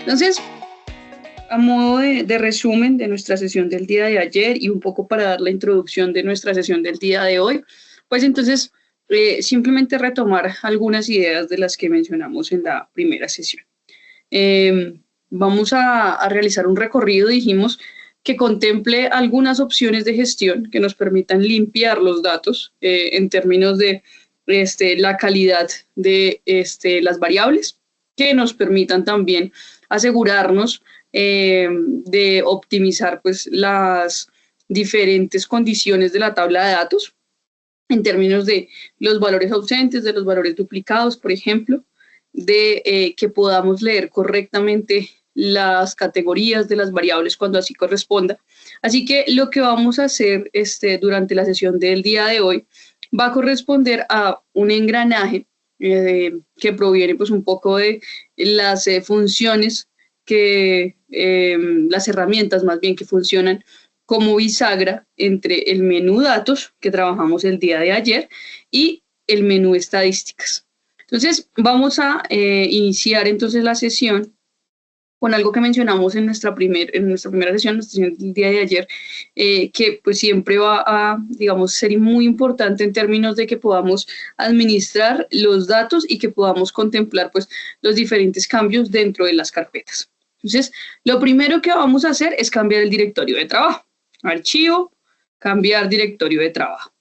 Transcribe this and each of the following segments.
Entonces, a modo de resumen de nuestra sesión del día de ayer y un poco para dar la introducción de nuestra sesión del día de hoy, pues entonces simplemente retomar algunas ideas de las que mencionamos en la primera sesión. Vamos a realizar un recorrido, dijimos, que contemple algunas opciones de gestión que nos permitan limpiar los datos en términos de la calidad de las variables, que nos permitan también asegurarnos de optimizar pues, las diferentes condiciones de la tabla de datos en términos de los valores ausentes, de los valores duplicados, por ejemplo, de que podamos leer correctamente las categorías de las variables cuando así corresponda. Así que lo que vamos a hacer durante la sesión del día de hoy va a corresponder a un engranaje que proviene pues un poco de las funciones que, las herramientas más bien que funcionan como bisagra entre el menú datos que trabajamos el día de ayer y el menú estadísticas. Entonces, vamos a iniciar entonces la sesión con algo que mencionamos en nuestra primera sesión, nuestra sesión del día de ayer, que pues siempre va a, digamos, ser muy importante en términos de que podamos administrar los datos y que podamos contemplar pues los diferentes cambios dentro de las carpetas. Entonces, lo primero que vamos a hacer es cambiar el directorio de trabajo. Archivo, cambiar directorio de trabajo.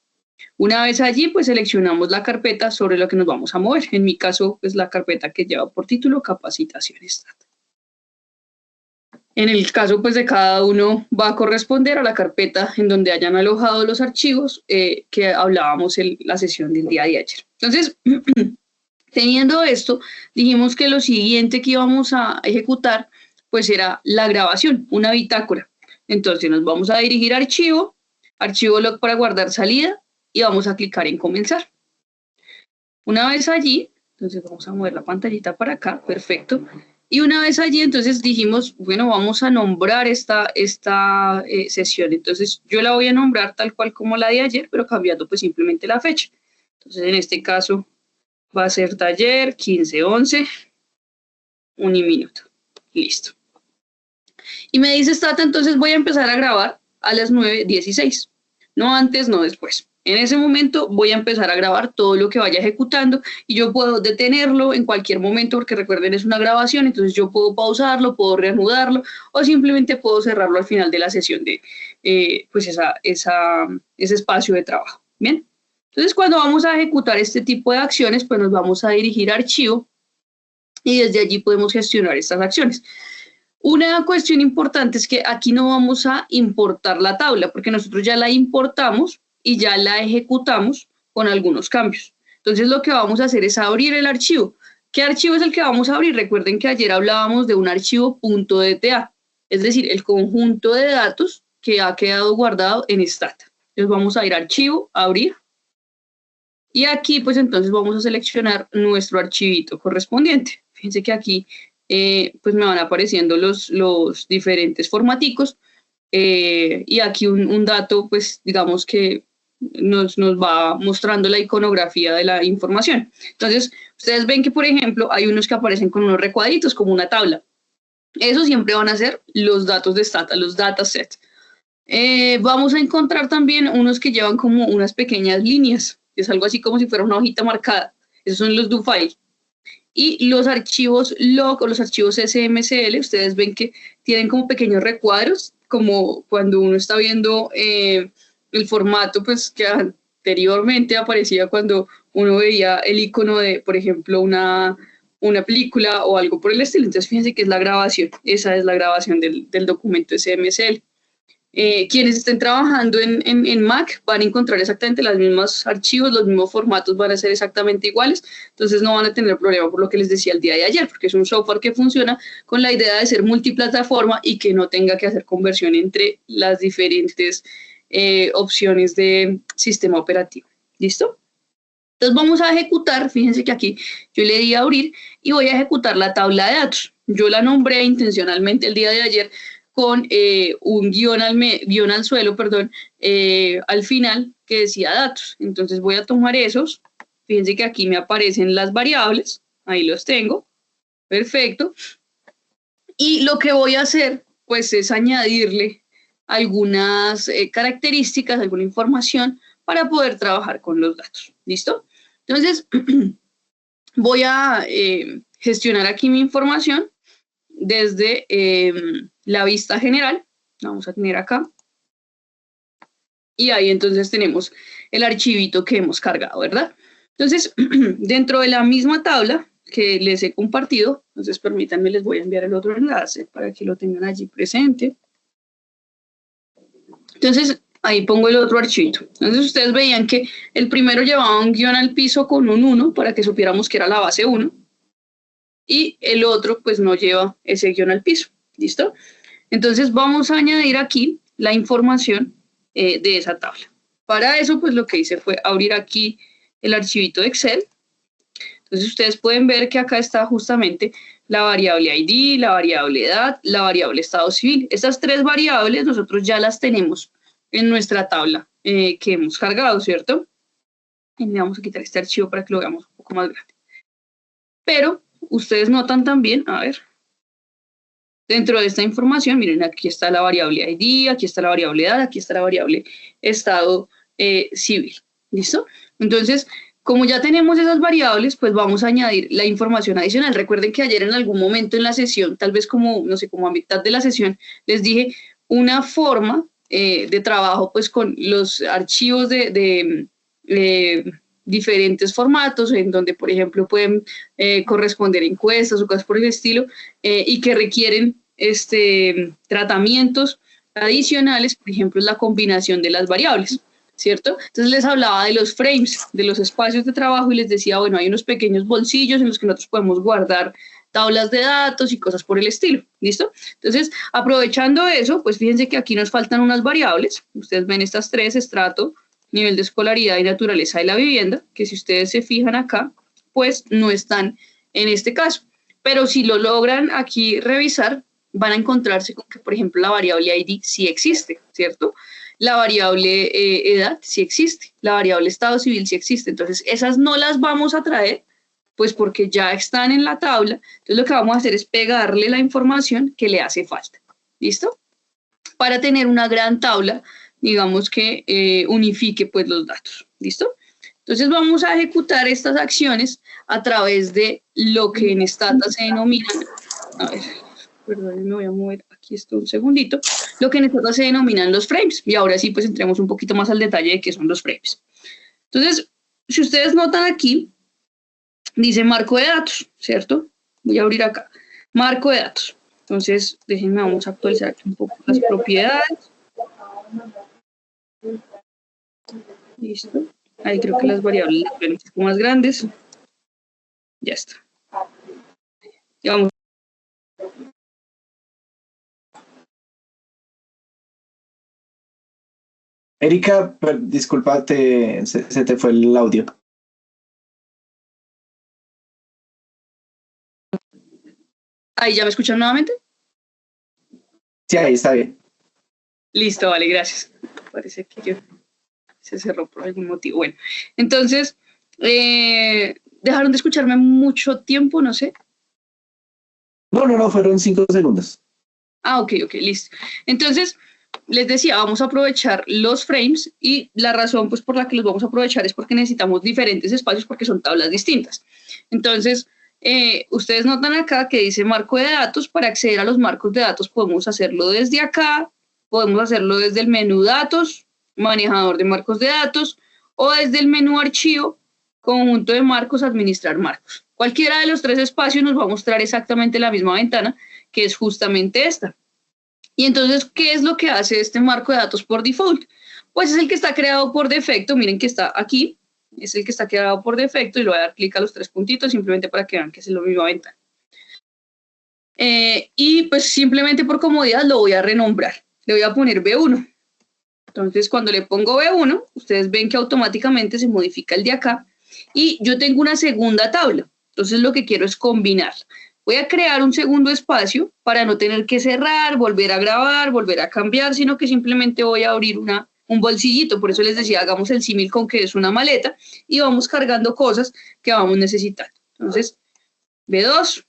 Una vez allí, pues seleccionamos la carpeta sobre la que nos vamos a mover. En mi caso, pues la carpeta que lleva por título Capacitaciones Data. En el caso pues de cada uno va a corresponder a la carpeta en donde hayan alojado los archivos que hablábamos en la sesión del día de ayer. Entonces, teniendo esto, dijimos que lo siguiente que íbamos a ejecutar pues era la grabación, una bitácora. Entonces nos vamos a dirigir a archivo, archivo log para guardar salida y vamos a clicar en comenzar. Una vez allí, entonces vamos a mover la pantallita para acá, perfecto. Y una vez allí, entonces dijimos, bueno, vamos a nombrar esta sesión. Entonces yo la voy a nombrar tal cual como la de ayer, pero cambiando pues simplemente la fecha. Entonces en este caso va a ser taller 15:11, 1 minuto. Listo. Y me dice Stata, entonces voy a empezar a grabar a las 9:16. No antes, no después. En ese momento voy a empezar a grabar todo lo que vaya ejecutando y yo puedo detenerlo en cualquier momento porque recuerden es una grabación, entonces yo puedo pausarlo, puedo reanudarlo o simplemente puedo cerrarlo al final de la sesión de pues ese espacio de trabajo. Bien, entonces cuando vamos a ejecutar este tipo de acciones pues nos vamos a dirigir a archivo y desde allí podemos gestionar estas acciones. Una cuestión importante es que aquí no vamos a importar la tabla porque nosotros ya la importamos y ya la ejecutamos con algunos cambios. Entonces lo que vamos a hacer es abrir el archivo. ¿Qué archivo es el que vamos a abrir? Recuerden que ayer hablábamos de un archivo .dta, es decir, el conjunto de datos que ha quedado guardado en Stata. Entonces vamos a ir a archivo, abrir. Y aquí pues entonces vamos a seleccionar nuestro archivito correspondiente. Fíjense que aquí pues me van apareciendo los diferentes formaticos y aquí un dato pues digamos que nos va mostrando la iconografía de la información. Entonces, ustedes ven que, por ejemplo, hay unos que aparecen con unos recuadritos, como una tabla. Eso siempre van a ser los datos de Stata, los datasets. Vamos a encontrar también unos que llevan como unas pequeñas líneas. Es algo así como si fuera una hojita marcada. Esos son los do file. Y los archivos log o los archivos SMCL, ustedes ven que tienen como pequeños recuadros, como cuando uno está viendo el formato pues que anteriormente aparecía cuando uno veía el icono de, por ejemplo, una película o algo por el estilo. Entonces fíjense que es la grabación, esa es la grabación del documento SMCL. Quienes estén trabajando en Mac van a encontrar exactamente los mismos archivos, los mismos formatos van a ser exactamente iguales, entonces no van a tener problema por lo que les decía el día de ayer, porque es un software que funciona con la idea de ser multiplataforma y que no tenga que hacer conversión entre las diferentes opciones de sistema operativo. ¿Listo? Entonces vamos a ejecutar, fíjense que aquí yo le di a abrir y voy a ejecutar la tabla de datos. Yo la nombré intencionalmente el día de ayer con un guión al suelo, perdón, al final que decía datos. Entonces voy a tomar esos, fíjense que aquí me aparecen las variables, ahí los tengo, perfecto. Y lo que voy a hacer, pues, es añadirle algunas características, alguna información para poder trabajar con los datos. ¿Listo? Entonces, voy a gestionar aquí mi información desde la vista general. Vamos a tener acá. Y ahí entonces tenemos el archivito que hemos cargado, ¿verdad? Entonces, dentro de la misma tabla que les he compartido, entonces permítanme, les voy a enviar el otro enlace para que lo tengan allí presente. Entonces, ahí pongo el otro archivito. Entonces, ustedes veían que el primero llevaba un guión al piso con un 1 para que supiéramos que era la base 1. Y el otro, pues, no lleva ese guión al piso. ¿Listo? Entonces, vamos a añadir aquí la información de esa tabla. Para eso, pues, lo que hice fue abrir aquí el archivito de Excel. Entonces, ustedes pueden ver que acá está justamente la variable ID, la variable edad, la variable estado civil. Estas tres variables nosotros ya las tenemos en nuestra tabla que hemos cargado, ¿cierto? Y vamos a quitar este archivo para que lo veamos un poco más grande. Pero ustedes notan también, a ver, dentro de esta información, miren, aquí está la variable ID, aquí está la variable edad, aquí está la variable estado civil. ¿Listo? Entonces, como ya tenemos esas variables, pues vamos a añadir la información adicional. Recuerden que ayer en algún momento en la sesión, tal vez como, no sé, como a mitad de la sesión, les dije una forma de trabajo pues con los archivos de diferentes formatos, en donde, por ejemplo, pueden corresponder encuestas o cosas por el estilo, y que requieren tratamientos adicionales, por ejemplo, la combinación de las variables, ¿cierto? Entonces les hablaba de los frames, de los espacios de trabajo, y les decía, bueno, hay unos pequeños bolsillos en los que nosotros podemos guardar tablas de datos y cosas por el estilo, ¿listo? Entonces, aprovechando eso, pues fíjense que aquí nos faltan unas variables. Ustedes ven estas tres: estrato, nivel de escolaridad y naturaleza de la vivienda, que si ustedes se fijan acá, pues no están en este caso. Pero si lo logran aquí revisar, van a encontrarse con que, por ejemplo, la variable ID sí existe, ¿cierto? La variable edad sí existe, la variable estado civil sí existe. Entonces, esas no las vamos a traer, pues porque ya están en la tabla. Entonces, lo que vamos a hacer es pegarle la información que le hace falta. ¿Listo? Para tener una gran tabla, digamos que unifique pues los datos. ¿Listo? Entonces, vamos a ejecutar estas acciones a través de lo que en Stata se denominan, a ver, perdón, me voy a mover aquí esto un segundito, lo que en Stata se denominan los frames. Y ahora sí, pues entremos un poquito más al detalle de qué son los frames. Entonces, si ustedes notan aquí, dice marco de datos, ¿cierto? Voy a abrir acá, marco de datos. Entonces, déjenme, vamos a actualizar aquí un poco las propiedades. Listo. Ahí creo que las variables son un poco más grandes. Ya está. Ya vamos. Erika, disculpa, se te fue el audio. Ahí, ¿ya me escuchan nuevamente? Sí, ahí está bien. Listo, vale, gracias. Parece que se cerró por algún motivo. Bueno, entonces, dejaron de escucharme mucho tiempo, no sé. No, fueron 5 segundos. Ah, ok, listo. Entonces, les decía, vamos a aprovechar los frames, y la razón pues por la que los vamos a aprovechar es porque necesitamos diferentes espacios porque son tablas distintas. Entonces, ustedes notan acá que dice marco de datos. Para acceder a los marcos de datos podemos hacerlo desde acá, podemos hacerlo desde el menú datos, manejador de marcos de datos, o desde el menú archivo, conjunto de marcos, administrar marcos. Cualquiera de los tres espacios nos va a mostrar exactamente la misma ventana, que es justamente esta. Y entonces, ¿qué es lo que hace este marco de datos por default? Pues es el que está creado por defecto. Miren que está aquí, es el que está creado por defecto, y le voy a dar clic a los tres puntitos simplemente para que vean que es la misma ventana. Y pues simplemente por comodidad lo voy a renombrar. Le voy a poner B1. Entonces, cuando le pongo B1, ustedes ven que automáticamente se modifica el de acá, y yo tengo una segunda tabla. Entonces, lo que quiero es combinar. Voy a crear un segundo espacio para no tener que cerrar, volver a grabar, volver a cambiar, sino que simplemente voy a abrir un bolsillito. Por eso les decía, hagamos el símil con que es una maleta y vamos cargando cosas que vamos necesitando. Entonces, B2,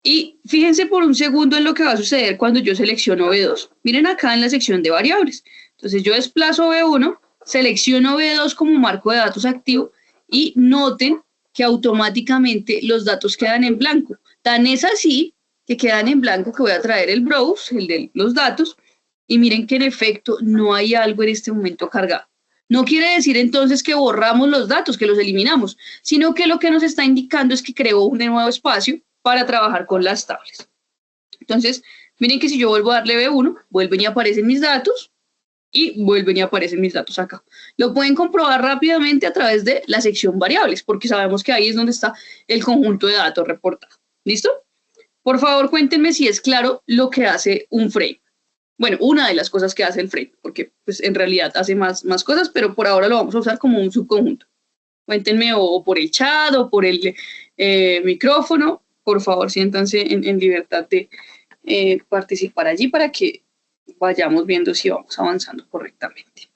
Y fíjense por un segundo en lo que va a suceder cuando yo selecciono B2. Miren acá en la sección de variables. Entonces yo desplazo B1, selecciono B2 como marco de datos activo y noten que automáticamente los datos quedan en blanco. Tan es así que quedan en blanco que voy a traer el browse, el de los datos, y miren que en efecto no hay algo en este momento cargado. No quiere decir entonces que borramos los datos, que los eliminamos, sino que lo que nos está indicando es que creó un nuevo espacio para trabajar con las tablas. Entonces, miren que si yo vuelvo a darle B1, vuelven y aparecen mis datos y vuelven y aparecen mis datos acá. Lo pueden comprobar rápidamente a través de la sección variables, porque sabemos que ahí es donde está el conjunto de datos reportado. ¿Listo? Por favor, cuéntenme si es claro lo que hace un frame. Bueno, una de las cosas que hace el frame, porque pues, en realidad hace más cosas, pero por ahora lo vamos a usar como un subconjunto. Cuéntenme o por el chat o por el micrófono. Por favor, siéntanse en libertad de participar allí para que vayamos viendo si vamos avanzando correctamente.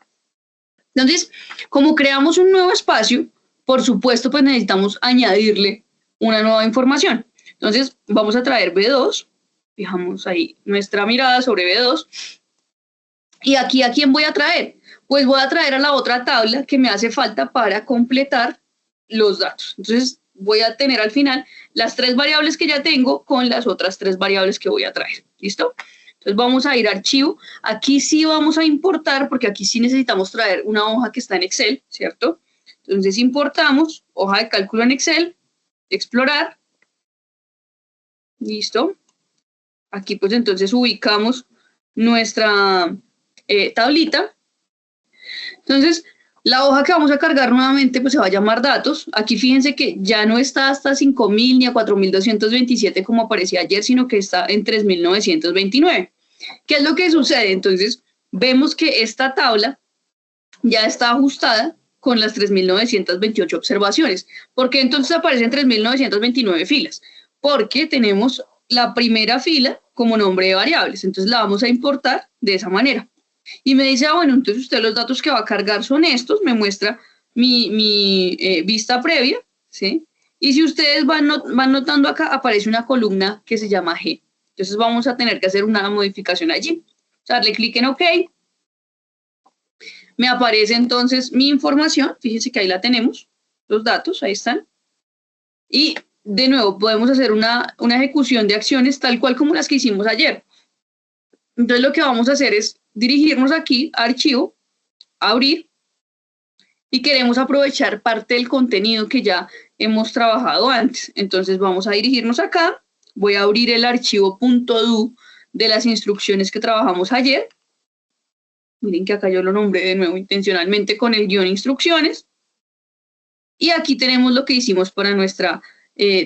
Entonces, como creamos un nuevo espacio, por supuesto, pues necesitamos añadirle una nueva información. Entonces, vamos a traer B2, fijamos ahí nuestra mirada sobre B2, y aquí, ¿a quién voy a traer? Pues voy a traer a la otra tabla que me hace falta para completar los datos. Entonces, voy a tener al final las 3 variables que ya tengo con las otras 3 variables que voy a traer. ¿Listo? Entonces, vamos a ir a archivo. Aquí sí vamos a importar, porque aquí sí necesitamos traer una hoja que está en Excel, ¿cierto? Entonces, importamos hoja de cálculo en Excel, explorar. ¿Listo? Aquí, pues, entonces ubicamos nuestra tablita. Entonces, la hoja que vamos a cargar nuevamente pues se va a llamar datos. Aquí fíjense que ya no está hasta 5.000 ni a 4.227 como aparecía ayer, sino que está en 3.929. ¿Qué es lo que sucede? Entonces, vemos que esta tabla ya está ajustada con las 3.928 observaciones. ¿Por qué entonces aparecen 3.929 filas? Porque tenemos la primera fila como nombre de variables. Entonces, la vamos a importar de esa manera. Y me dice, bueno, entonces usted los datos que va a cargar son estos, me muestra mi vista previa, ¿sí? Y si ustedes van notando acá, aparece una columna que se llama G. Entonces vamos a tener que hacer una modificación allí. O sea, darle clic en OK. Me aparece entonces mi información, fíjense que ahí la tenemos, los datos, ahí están. Y de nuevo, podemos hacer una ejecución de acciones tal cual como las que hicimos ayer. Entonces lo que vamos a hacer es dirigirnos aquí a archivo, abrir, y queremos aprovechar parte del contenido que ya hemos trabajado antes. Entonces vamos a dirigirnos acá, voy a abrir el archivo .do de las instrucciones que trabajamos ayer. Miren que acá yo lo nombré de nuevo intencionalmente con el guión instrucciones. Y aquí tenemos lo que hicimos para nuestra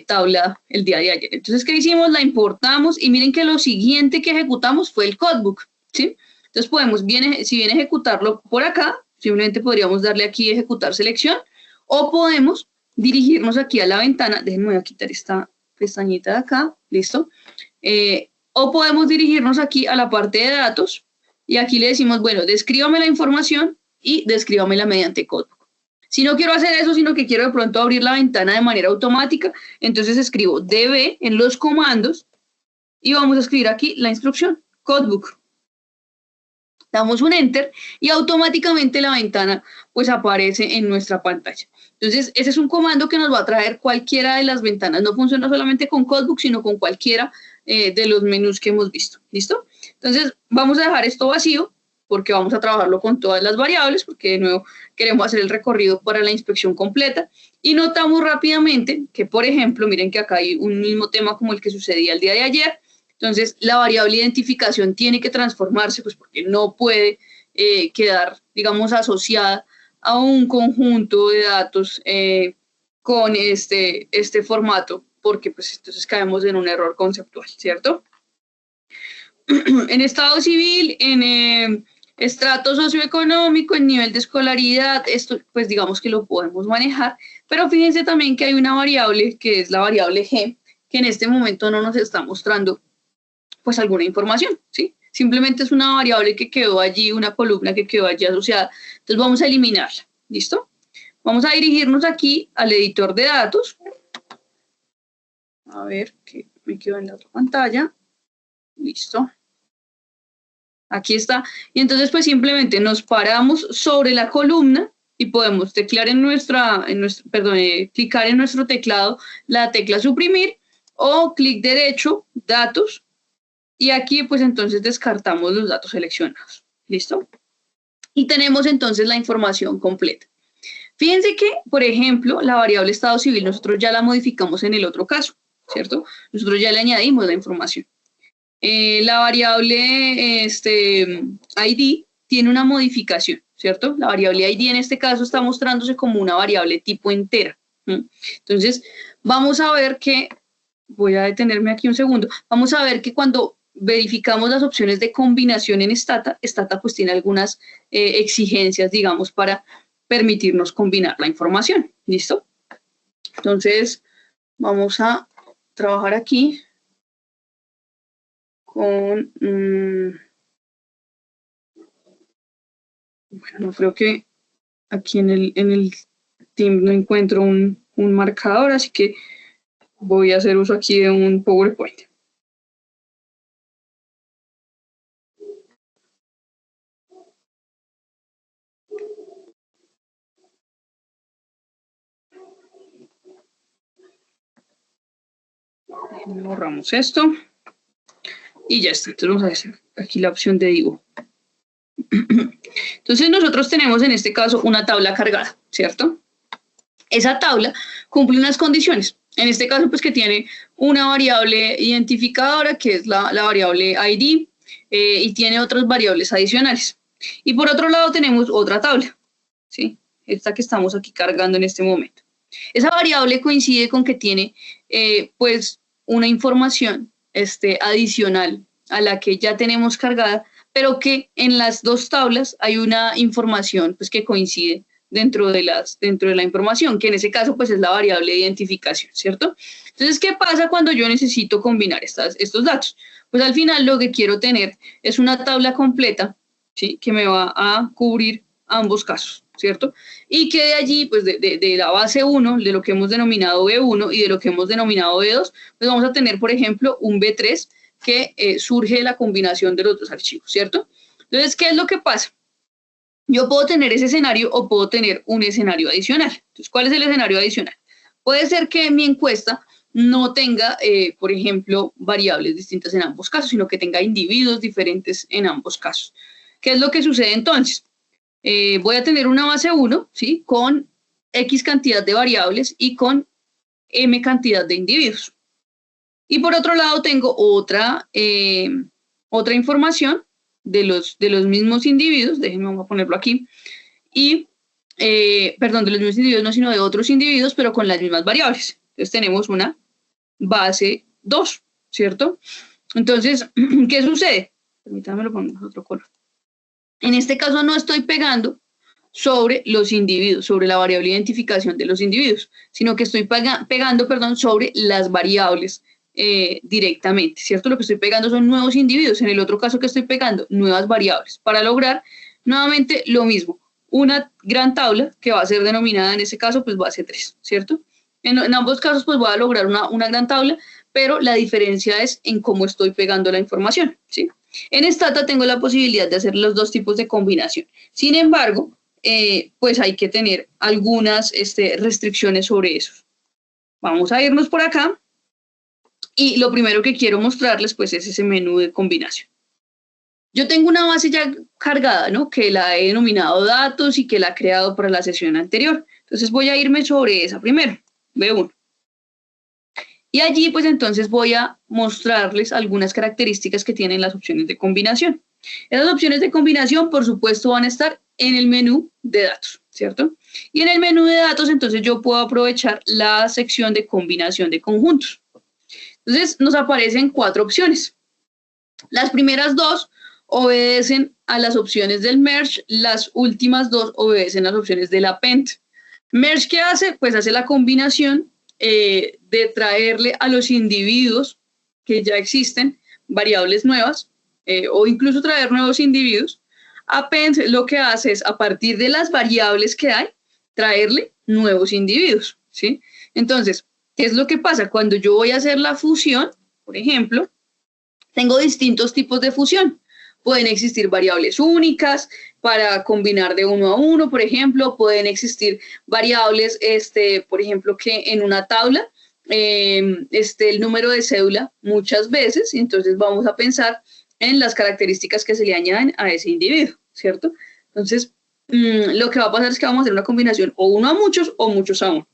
tabla el día de ayer. Entonces, ¿qué hicimos? La importamos y miren que lo siguiente que ejecutamos fue el codebook, ¿sí? Entonces podemos, si bien ejecutarlo por acá, simplemente podríamos darle aquí ejecutar selección, o podemos dirigirnos aquí a la ventana, déjenme voy a quitar esta pestañita de acá, listo, o podemos dirigirnos aquí a la parte de datos, y aquí le decimos, bueno, descríbame la información y descríbamela mediante codebook. Si no quiero hacer eso, sino que quiero de pronto abrir la ventana de manera automática, entonces escribo db en los comandos y vamos a escribir aquí la instrucción, codebook. Damos un enter y automáticamente la ventana pues aparece en nuestra pantalla. Entonces, ese es un comando que nos va a traer cualquiera de las ventanas. No funciona solamente con codebook, sino con cualquiera de los menús que hemos visto. ¿Listo? Entonces, vamos a dejar esto vacío porque vamos a trabajarlo con todas las variables, porque de nuevo queremos hacer el recorrido para la inspección completa. Y notamos rápidamente que, por ejemplo, miren que acá hay un mismo tema como el que sucedía el día de ayer. Entonces, la variable identificación tiene que transformarse, pues porque no puede quedar, digamos, asociada a un conjunto de datos con este formato, porque pues entonces caemos en un error conceptual, ¿cierto? En estado civil, en estrato socioeconómico, en nivel de escolaridad, esto pues digamos que lo podemos manejar, pero fíjense también que hay una variable que es la variable G, que en este momento no nos está mostrando pues alguna información, ¿sí? Simplemente es una variable que quedó allí, una columna que quedó allí asociada. Entonces vamos a eliminarla, ¿listo? Vamos a dirigirnos aquí al editor de datos. A ver, que me quedo en la otra pantalla. Listo. Aquí está. Y entonces pues simplemente nos paramos sobre la columna y podemos clicar en nuestro teclado la tecla suprimir o clic derecho, datos, y aquí pues entonces descartamos los datos seleccionados. ¿Listo? Y tenemos entonces la información completa. Fíjense que, por ejemplo, la variable estado civil nosotros ya la modificamos en el otro caso, ¿cierto? Nosotros ya le añadimos la información. La variable ID tiene una modificación, ¿cierto? La variable ID en este caso está mostrándose como una variable tipo entera. Entonces, vamos a ver que, voy a detenerme aquí un segundo, vamos a ver que cuando verificamos las opciones de combinación en Stata, Stata pues tiene algunas exigencias, digamos, para permitirnos combinar la información. ¿Listo? Entonces, vamos a trabajar aquí con... bueno, creo que aquí en el team no encuentro un marcador, así que voy a hacer uso aquí de un PowerPoint. Borramos esto y ya está. Entonces vamos a hacer aquí la opción de dibujo. Entonces nosotros tenemos en este caso una tabla cargada, ¿cierto? Esa tabla cumple unas condiciones. En este caso, pues que tiene una variable identificadora, que es la variable ID, y tiene otras variables adicionales. Y por otro lado tenemos otra tabla, ¿sí? Esta que estamos aquí cargando en este momento. Esa variable coincide con que tiene, pues, una información adicional a la que ya tenemos cargada, pero que en las dos tablas hay una información pues, que coincide dentro de la información, que en ese caso pues es la variable de identificación, ¿cierto? Entonces, ¿qué pasa cuando yo necesito combinar estos datos? Pues al final lo que quiero tener es una tabla completa, ¿sí? Que me va a cubrir ambos casos, ¿cierto? Y que de allí, pues de la base 1, de lo que hemos denominado B1 y de lo que hemos denominado B2, pues vamos a tener, por ejemplo, un B3 que surge de la combinación de los dos archivos, ¿cierto? Entonces, ¿qué es lo que pasa? Yo puedo tener ese escenario o puedo tener un escenario adicional. Entonces, ¿cuál es el escenario adicional? Puede ser que mi encuesta no tenga, por ejemplo, variables distintas en ambos casos, sino que tenga individuos diferentes en ambos casos. ¿Qué es lo que sucede entonces? Voy a tener una base 1, ¿sí? Con X cantidad de variables y con M cantidad de individuos. Y por otro lado tengo otra información de los mismos individuos, déjenme vamos a ponerlo aquí, y, perdón, de los mismos individuos, no, sino de otros individuos, pero con las mismas variables. Entonces tenemos una base 2, ¿cierto? Entonces, ¿qué sucede? Permítanme lo pongo en otro color. En este caso no estoy pegando sobre los individuos, sobre la variable identificación de los individuos, sino que estoy pegando, perdón, sobre las variables directamente, ¿cierto? Lo que estoy pegando son nuevos individuos. En el otro caso que estoy pegando, nuevas variables, para lograr nuevamente lo mismo, una gran tabla que va a ser denominada en este caso, pues base 3, ¿cierto? En ambos casos, pues voy a lograr una gran tabla, pero la diferencia es en cómo estoy pegando la información, ¿sí? En Stata tengo la posibilidad de hacer los dos tipos de combinación. Sin embargo, pues hay que tener algunas restricciones sobre eso. Vamos a irnos por acá. Y lo primero que quiero mostrarles, pues, es ese menú de combinación. Yo tengo una base ya cargada, ¿no? Que la he denominado datos y que la he creado para la sesión anterior. Entonces, voy a irme sobre esa primero, B1. Y allí, pues, entonces voy a mostrarles algunas características que tienen las opciones de combinación. Esas opciones de combinación, por supuesto, van a estar en el menú de datos, ¿cierto? Y en el menú de datos, entonces, yo puedo aprovechar la sección de combinación de conjuntos. Entonces, nos aparecen 4 opciones. Las primeras 2 obedecen a las opciones del merge, las últimas 2 obedecen a las opciones del append. Merge, ¿qué hace? Pues hace la combinación de traerle a los individuos que ya existen variables nuevas o incluso traer nuevos individuos. Append lo que hace es, a partir de las variables que hay, traerle nuevos individuos, ¿sí? Entonces, ¿qué es lo que pasa? Cuando yo voy a hacer la fusión, Por ejemplo, tengo distintos tipos de fusión. Pueden existir variables únicas para combinar de uno a uno, por ejemplo. Pueden existir variables, por ejemplo, que en una tabla esté el número de cédula muchas veces. Entonces vamos a pensar en las características que se le añaden a ese individuo, ¿cierto? Entonces, lo que va a pasar es que vamos a hacer una combinación o uno a muchos o muchos a uno.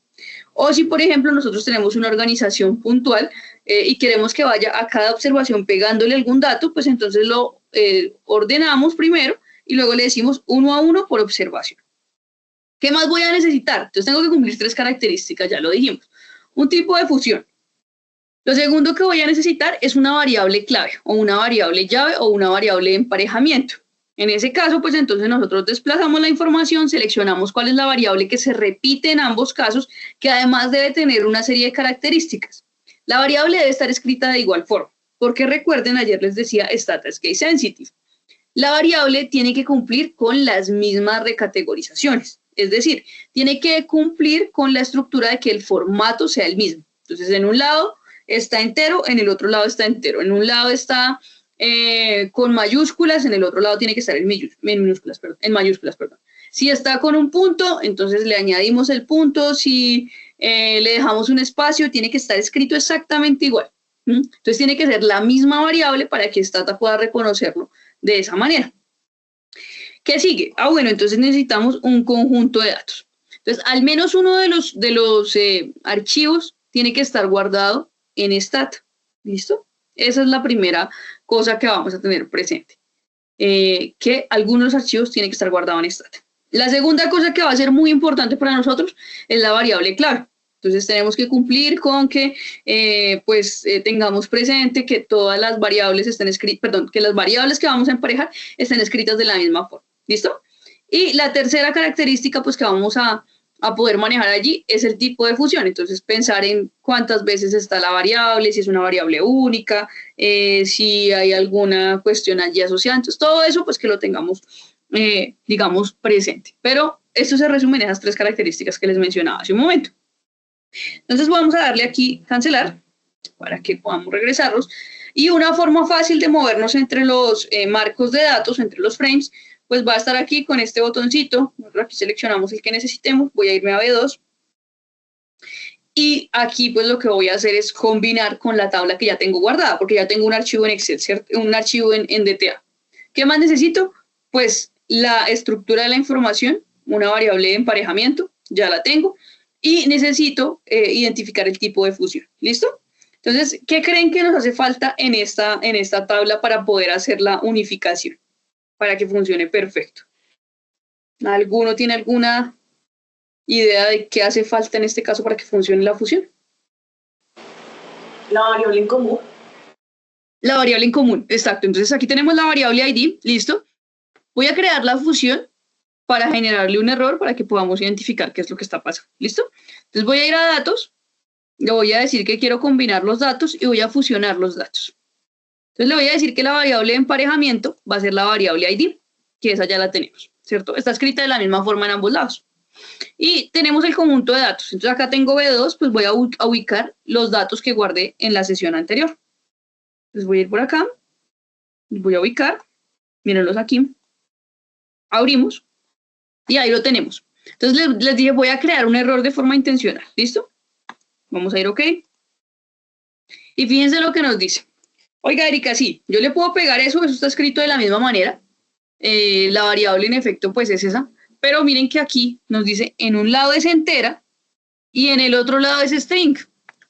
O si, por ejemplo, nosotros tenemos una organización puntual y queremos que vaya a cada observación pegándole algún dato, pues entonces lo ordenamos primero y luego le decimos uno a uno por observación. ¿Qué más voy a necesitar? Entonces tengo que cumplir 3 características, ya lo dijimos. Un tipo de fusión. Lo segundo que voy a necesitar es una variable clave o una variable llave o una variable de emparejamiento. En ese caso, pues entonces nosotros desplazamos la información, seleccionamos cuál es la variable que se repite en ambos casos, que además debe tener una serie de características. La variable debe estar escrita de igual forma, porque recuerden, ayer les decía Stata is case sensitive. La variable tiene que cumplir con las mismas recategorizaciones, es decir, tiene que cumplir con la estructura de que el formato sea el mismo. Entonces, en un lado está entero, en el otro lado está entero, en un lado está con mayúsculas, en el otro lado tiene que estar en mayúsculas, perdón. Si está con un punto, entonces le añadimos el punto. Si le dejamos un espacio, tiene que estar escrito exactamente igual. Entonces tiene que ser la misma variable para que Stata pueda reconocerlo de esa manera. ¿Qué sigue? Bueno, entonces necesitamos un conjunto de datos. Entonces, al menos uno de los archivos tiene que estar guardado en Stata. ¿Listo? Esa es la primera cosa que vamos a tener presente, que algunos archivos tienen que estar guardados en Stata. La segunda cosa que va a ser muy importante para nosotros es la variable clave. Entonces tenemos que cumplir con que tengamos presente que todas las variables estén escritas, que las variables que vamos a emparejar estén escritas de la misma forma. ¿Listo? Y la tercera característica pues que vamos a poder manejar allí es el tipo de fusión. Entonces pensar en cuántas veces está la variable, si es una variable única, si hay alguna cuestión allí asociada. Entonces todo eso pues que lo tengamos, digamos, presente. Pero esto se resume en esas 3 características que les mencionaba hace un momento. Entonces vamos a darle aquí cancelar para que podamos regresarlos. Y una forma fácil de movernos entre los marcos de datos, entre los frames, pues va a estar aquí con este botoncito. Aquí seleccionamos el que necesitemos. Voy a irme a B2. Y aquí pues lo que voy a hacer es combinar con la tabla que ya tengo guardada, porque ya tengo un archivo en Excel, ¿cierto? Un archivo en DTA. ¿Qué más necesito? Pues la estructura de la información, una variable de emparejamiento, ya la tengo. Y necesito identificar el tipo de fusión. ¿Listo? Entonces, ¿qué creen que nos hace falta en esta tabla para poder hacer la unificación? Para que funcione perfecto. ¿Alguno tiene alguna idea de qué hace falta en este caso para que funcione la fusión? La variable en común. La variable en común, exacto. Entonces, aquí tenemos la variable ID, ¿listo? Voy a crear la fusión para generarle un error para que podamos identificar qué es lo que está pasando. ¿Listo? Entonces voy a ir a datos, le voy a decir que quiero combinar los datos y voy a fusionar los datos. Entonces le voy a decir que la variable de emparejamiento va a ser la variable ID, que esa ya la tenemos, ¿cierto? Está escrita de la misma forma en ambos lados. Y tenemos el conjunto de datos. Entonces acá tengo B2, pues voy a ubicar los datos que guardé en la sesión anterior. Entonces voy a ir por acá, voy a ubicar, mírenlos aquí, abrimos. Y ahí lo tenemos. Entonces les dije, voy a crear un error de forma intencional. ¿Listo? Vamos a ir OK. Y fíjense lo que nos dice. Oiga, Erika, sí, yo le puedo pegar eso está escrito de la misma manera. La variable en efecto pues es esa. Pero miren que aquí nos dice, en un lado es entera y en el otro lado es string.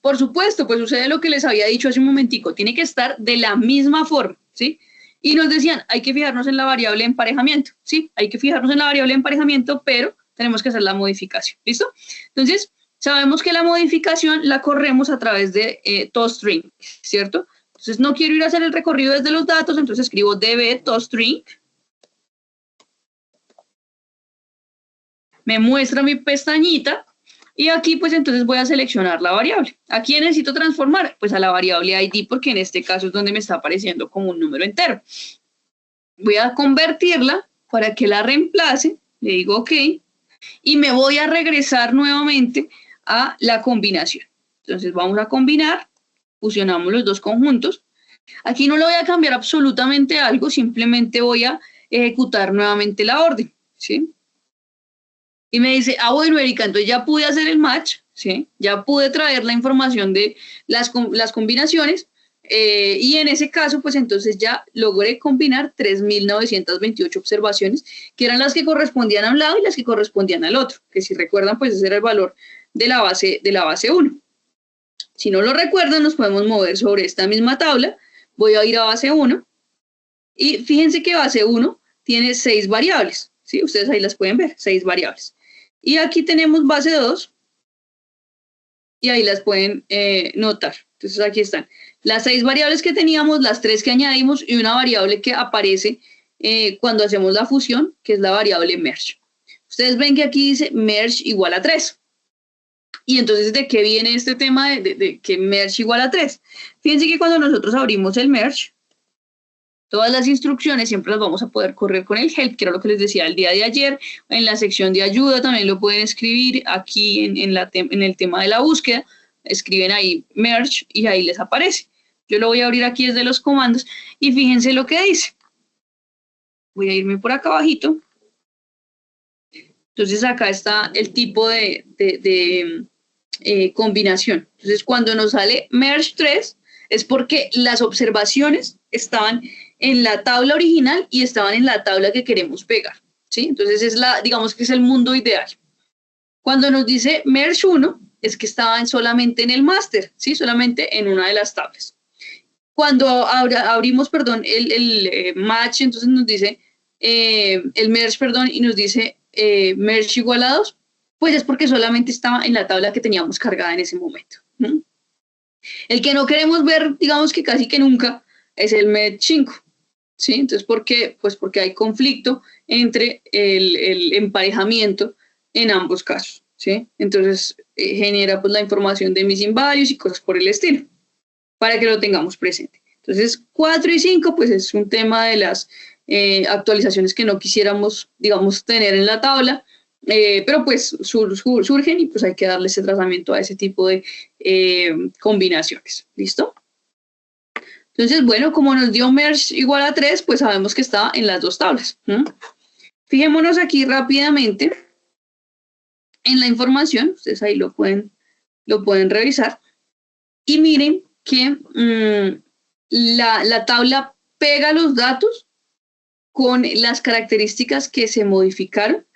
Por supuesto, pues sucede lo que les había dicho hace un momentico. Tiene que estar de la misma forma, ¿sí? Y nos decían, hay que fijarnos en la variable de emparejamiento. Sí, hay que fijarnos en la variable de emparejamiento, pero tenemos que hacer la modificación. ¿Listo? Entonces, sabemos que la modificación la corremos a través de toString, ¿cierto? Entonces, no quiero ir a hacer el recorrido desde los datos, entonces escribo db toString. Me muestra mi pestañita. Y aquí, pues, entonces voy a seleccionar la variable. ¿A quién necesito transformar? Pues a la variable ID, porque en este caso es donde me está apareciendo como un número entero. Voy a convertirla para que la reemplace. Le digo OK. Y me voy a regresar nuevamente a la combinación. Entonces, vamos a combinar fusionamos los dos conjuntos. Aquí no le voy a cambiar absolutamente algo, simplemente voy a ejecutar nuevamente la orden, ¿sí? Y me dice, bueno, Erika, entonces ya pude hacer el match, ¿sí? Ya pude traer la información de las combinaciones, y en ese caso, pues entonces ya logré combinar 3.928 observaciones, que eran las que correspondían a un lado y las que correspondían al otro, que si recuerdan, pues ese era el valor de la base 1. Si no lo recuerdan, nos podemos mover sobre esta misma tabla. Voy a ir a base 1 y fíjense que base 1 tiene 6 variables, ¿sí? Ustedes ahí las pueden ver, 6 variables. Y aquí tenemos base 2 y ahí las pueden notar. Entonces aquí están las 6 variables que teníamos, las 3 que añadimos y una variable que aparece cuando hacemos la fusión, que es la variable merge. Ustedes ven que aquí dice merge igual a 3. Y entonces, ¿de qué viene este tema de que merge igual a 3? Fíjense que cuando nosotros abrimos el merge, todas las instrucciones siempre las vamos a poder correr con el help, que era lo que les decía el día de ayer. En la sección de ayuda también lo pueden escribir. Aquí en el tema de la búsqueda, escriben ahí merge y ahí les aparece. Yo lo voy a abrir aquí desde los comandos y fíjense lo que dice. Voy a irme por acá abajito. Entonces acá está el tipo de combinación. Entonces cuando nos sale merge 3 es porque las observaciones estaban en la tabla original y estaban en la tabla que queremos pegar, ¿sí? Entonces digamos que es el mundo ideal. Cuando nos dice merge 1 es que estaban solamente en el master, ¿sí? Solamente en una de las tablas. Cuando abrimos, perdón, el match, entonces nos dice el merge, perdón, y nos dice merge igual a 2, pues es porque solamente estaba en la tabla que teníamos cargada en ese momento. El que no queremos ver, digamos que casi que nunca, es el merge 5, ¿sí? Entonces, ¿por qué? Pues porque hay conflicto entre el emparejamiento en ambos casos, ¿sí? Entonces, genera pues la información de missing values y cosas por el estilo, para que lo tengamos presente. Entonces, 4 y 5, pues es un tema de las actualizaciones que no quisiéramos, digamos, tener en la tabla, pero pues surgen y pues hay que darle ese tratamiento a ese tipo de combinaciones. ¿Listo? Entonces, bueno, como nos dio merge igual a 3, pues sabemos que estaba en las dos tablas. Fijémonos aquí rápidamente en la información, ustedes ahí lo pueden revisar, y miren que la tabla pega los datos con las características que se modificaron,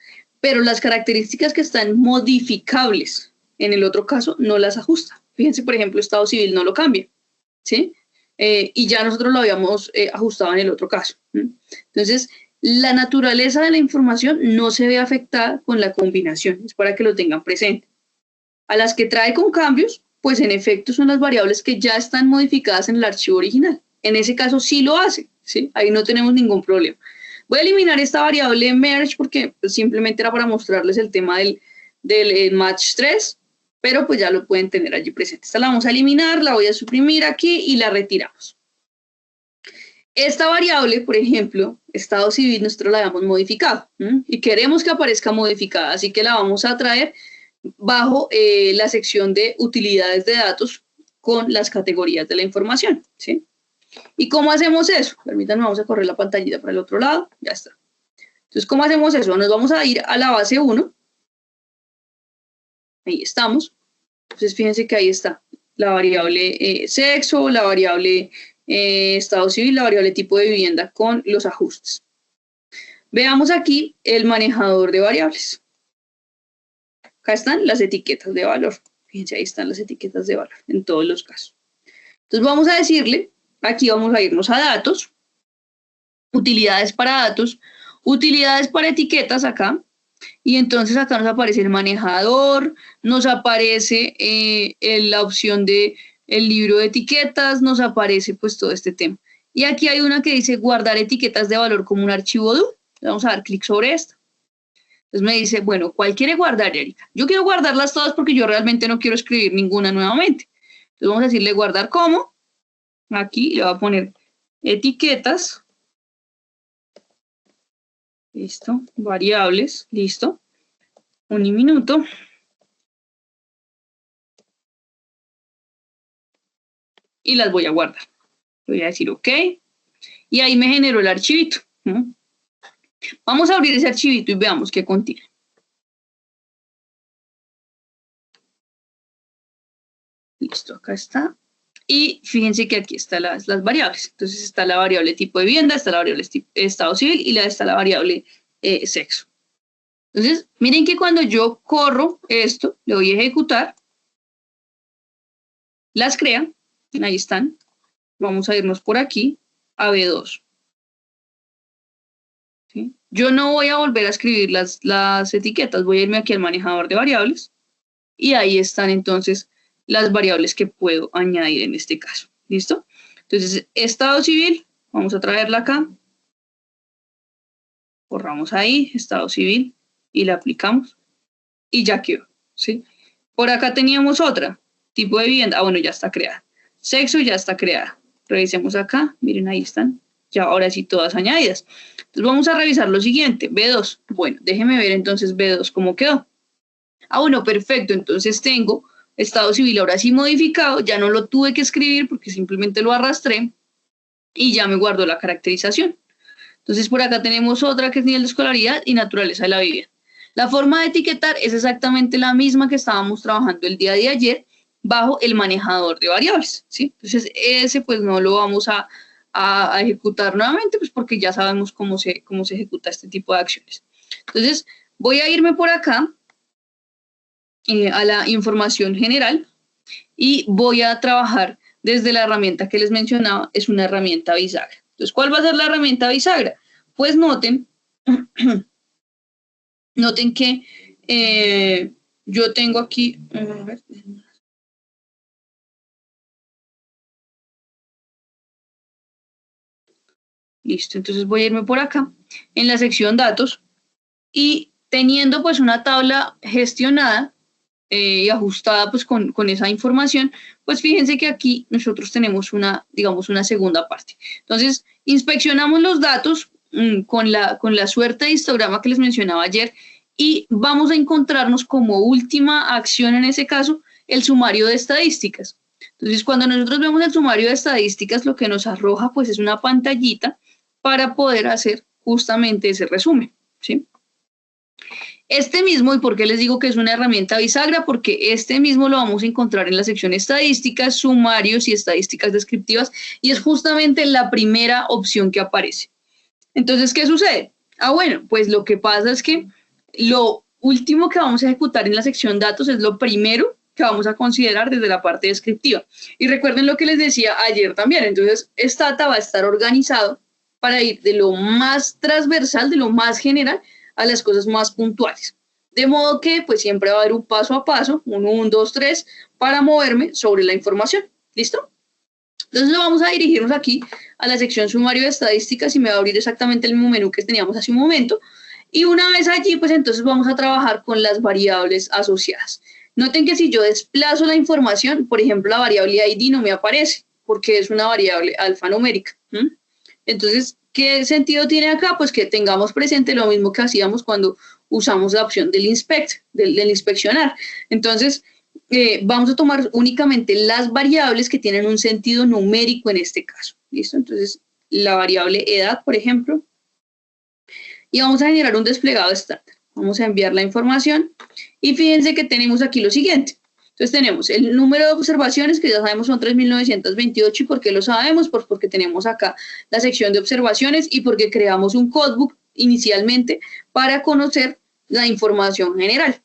pero las características que están modificables en el otro caso no las ajusta. Fíjense, por ejemplo, estado civil no lo cambia, ¿sí? Y ya nosotros lo habíamos ajustado en el otro caso. Entonces, la naturaleza de la información no se ve afectada con la combinación, es para que lo tengan presente. A las que trae con cambios, pues en efecto son las variables que ya están modificadas en el archivo original. En ese caso sí lo hace, ¿sí? Ahí no tenemos ningún problema. Voy a eliminar esta variable merge porque pues, simplemente era para mostrarles el tema del match 3, pero pues ya lo pueden tener allí presente. Esta la vamos a eliminar, la voy a suprimir aquí y la retiramos. Esta variable, por ejemplo, estado civil, nosotros la habíamos modificado y queremos que aparezca modificada, así que la vamos a traer bajo la sección de utilidades de datos con las categorías de la información, ¿sí? ¿Y cómo hacemos eso? Permítanme, vamos a correr la pantallita para el otro lado, ya está. Entonces, ¿cómo hacemos eso? Nos vamos a ir a la base 1, ahí estamos. Entonces, fíjense que ahí está la variable sexo, la variable estado civil, la variable tipo de vivienda con los ajustes. Veamos aquí el manejador de variables. Acá están las etiquetas de valor. Fíjense, ahí están las etiquetas de valor en todos los casos. Entonces vamos a decirle, aquí vamos a irnos a datos, utilidades para datos, utilidades para etiquetas acá, y entonces acá nos aparece el manejador, nos aparece la opción de el libro de etiquetas, nos aparece pues todo este tema. Y aquí hay una que dice guardar etiquetas de valor como un archivo DO. Vamos a dar clic sobre esto. Entonces me dice, bueno, ¿cuál quiere guardar, Erika? Yo quiero guardarlas todas porque yo realmente no quiero escribir ninguna nuevamente. Entonces vamos a decirle guardar como. Aquí le voy a poner etiquetas. Listo. Variables. Listo. Un minuto. y las voy a guardar. Voy a decir OK y ahí me generó el archivito. Vamos a abrir ese archivito y veamos qué contiene. Listo, acá está. Y fíjense que aquí están las variables. Entonces está la variable tipo de vivienda, está la variable estado civil y está la variable sexo. Entonces, miren que cuando yo corro esto, le voy a ejecutar, las crea, ahí están. Vamos a irnos por aquí a B2. ¿Sí? Yo no voy a volver a escribir las etiquetas, voy a irme aquí al manejador de variables y ahí están entonces las variables que puedo añadir en este caso. ¿Listo? Entonces, estado civil, vamos a traerla acá. Borramos ahí, estado civil, y la aplicamos. Y ya quedó, ¿sí? Por acá teníamos otra, tipo de vivienda. Ah, bueno, ya está creada. Sexo ya está creada. Revisemos acá, miren, ahí están. Ya ahora sí todas añadidas. Entonces vamos a revisar lo siguiente, B2. Bueno, déjenme ver entonces B2 cómo quedó. Ah, bueno, perfecto. Entonces tengo estado civil ahora sí modificado, ya no lo tuve que escribir porque simplemente lo arrastré y ya me guardó la caracterización. Entonces por acá tenemos otra que es nivel de escolaridad y naturaleza de la vivienda. La forma de etiquetar es exactamente la misma que estábamos trabajando el día de ayer bajo el manejador de variables, ¿sí? Entonces ese pues no lo vamos a ejecutar nuevamente pues porque ya sabemos cómo se ejecuta este tipo de acciones. Entonces voy a irme por acá a la información general y voy a trabajar desde la herramienta que les mencionaba, es una herramienta bisagra. Entonces, ¿cuál va a ser la herramienta bisagra? Pues noten, noten que yo tengo aquí, a ver, listo, entonces voy a irme por acá, en la sección datos, y teniendo pues una tabla gestionada, y ajustada pues con esa información, pues fíjense que aquí nosotros tenemos digamos, una segunda parte. Entonces, inspeccionamos los datos con la suerte de histograma que les mencionaba ayer y vamos a encontrarnos como última acción en ese caso el sumario de estadísticas. Entonces, cuando nosotros vemos el sumario de estadísticas, lo que nos arroja pues es una pantallita para poder hacer justamente ese resumen, ¿sí? Este mismo, ¿y por qué les digo que es una herramienta bisagra? Porque este mismo lo vamos a encontrar en la sección estadísticas, sumarios y estadísticas descriptivas, y es justamente la primera opción que aparece. Entonces, ¿qué sucede? Ah, bueno, pues lo que pasa es que lo último que vamos a ejecutar en la sección datos es lo primero que vamos a considerar desde la parte descriptiva. Y recuerden lo que les decía ayer también, entonces, Stata va a estar organizado para ir de lo más transversal, de lo más general, a las cosas más puntuales. De modo que pues siempre va a haber un paso a paso, un 1, 2, 3, para moverme sobre la información. ¿Listo? Entonces vamos a dirigirnos aquí a la sección sumario de estadísticas y me va a abrir exactamente el mismo menú que teníamos hace un momento. Y una vez allí, pues entonces vamos a trabajar con las variables asociadas. Noten que si yo desplazo la información, por ejemplo, la variable ID no me aparece porque es una variable alfanumérica. Entonces, ¿qué sentido tiene acá? Pues que tengamos presente lo mismo que hacíamos cuando usamos la opción del inspect, del inspeccionar. Entonces, vamos a tomar únicamente las variables que tienen un sentido numérico en este caso. ¿Listo? Entonces, la variable edad, por ejemplo, y vamos a generar un desplegado estándar. Vamos a enviar la información y fíjense que tenemos aquí lo siguiente. Entonces tenemos el número de observaciones, que ya sabemos son 3.928. ¿Y por qué lo sabemos? Pues porque tenemos acá la sección de observaciones y porque creamos un codebook inicialmente para conocer la información general.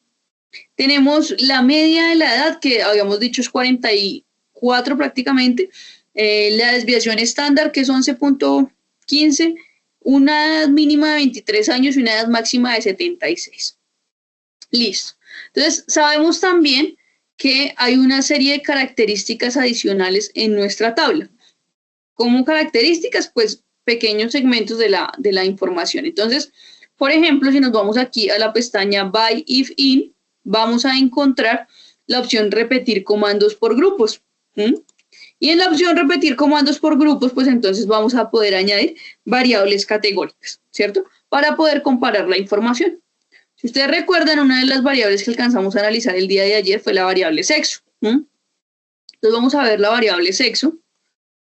Tenemos la media de la edad, que habíamos dicho es 44 prácticamente, la desviación estándar, que es 11.15, una edad mínima de 23 años y una edad máxima de 76. Listo. Entonces, sabemos también que hay una serie de características adicionales en nuestra tabla. ¿Cómo características? Pues pequeños segmentos de la información. Entonces, por ejemplo, si nos vamos aquí a la pestaña by if in, vamos a encontrar la opción repetir comandos por grupos. Y en la opción repetir comandos por grupos, pues entonces vamos a poder añadir variables categóricas, ¿cierto? Para poder comparar la información. Si ustedes recuerdan, una de las variables que alcanzamos a analizar el día de ayer fue la variable sexo. Entonces vamos a ver la variable sexo.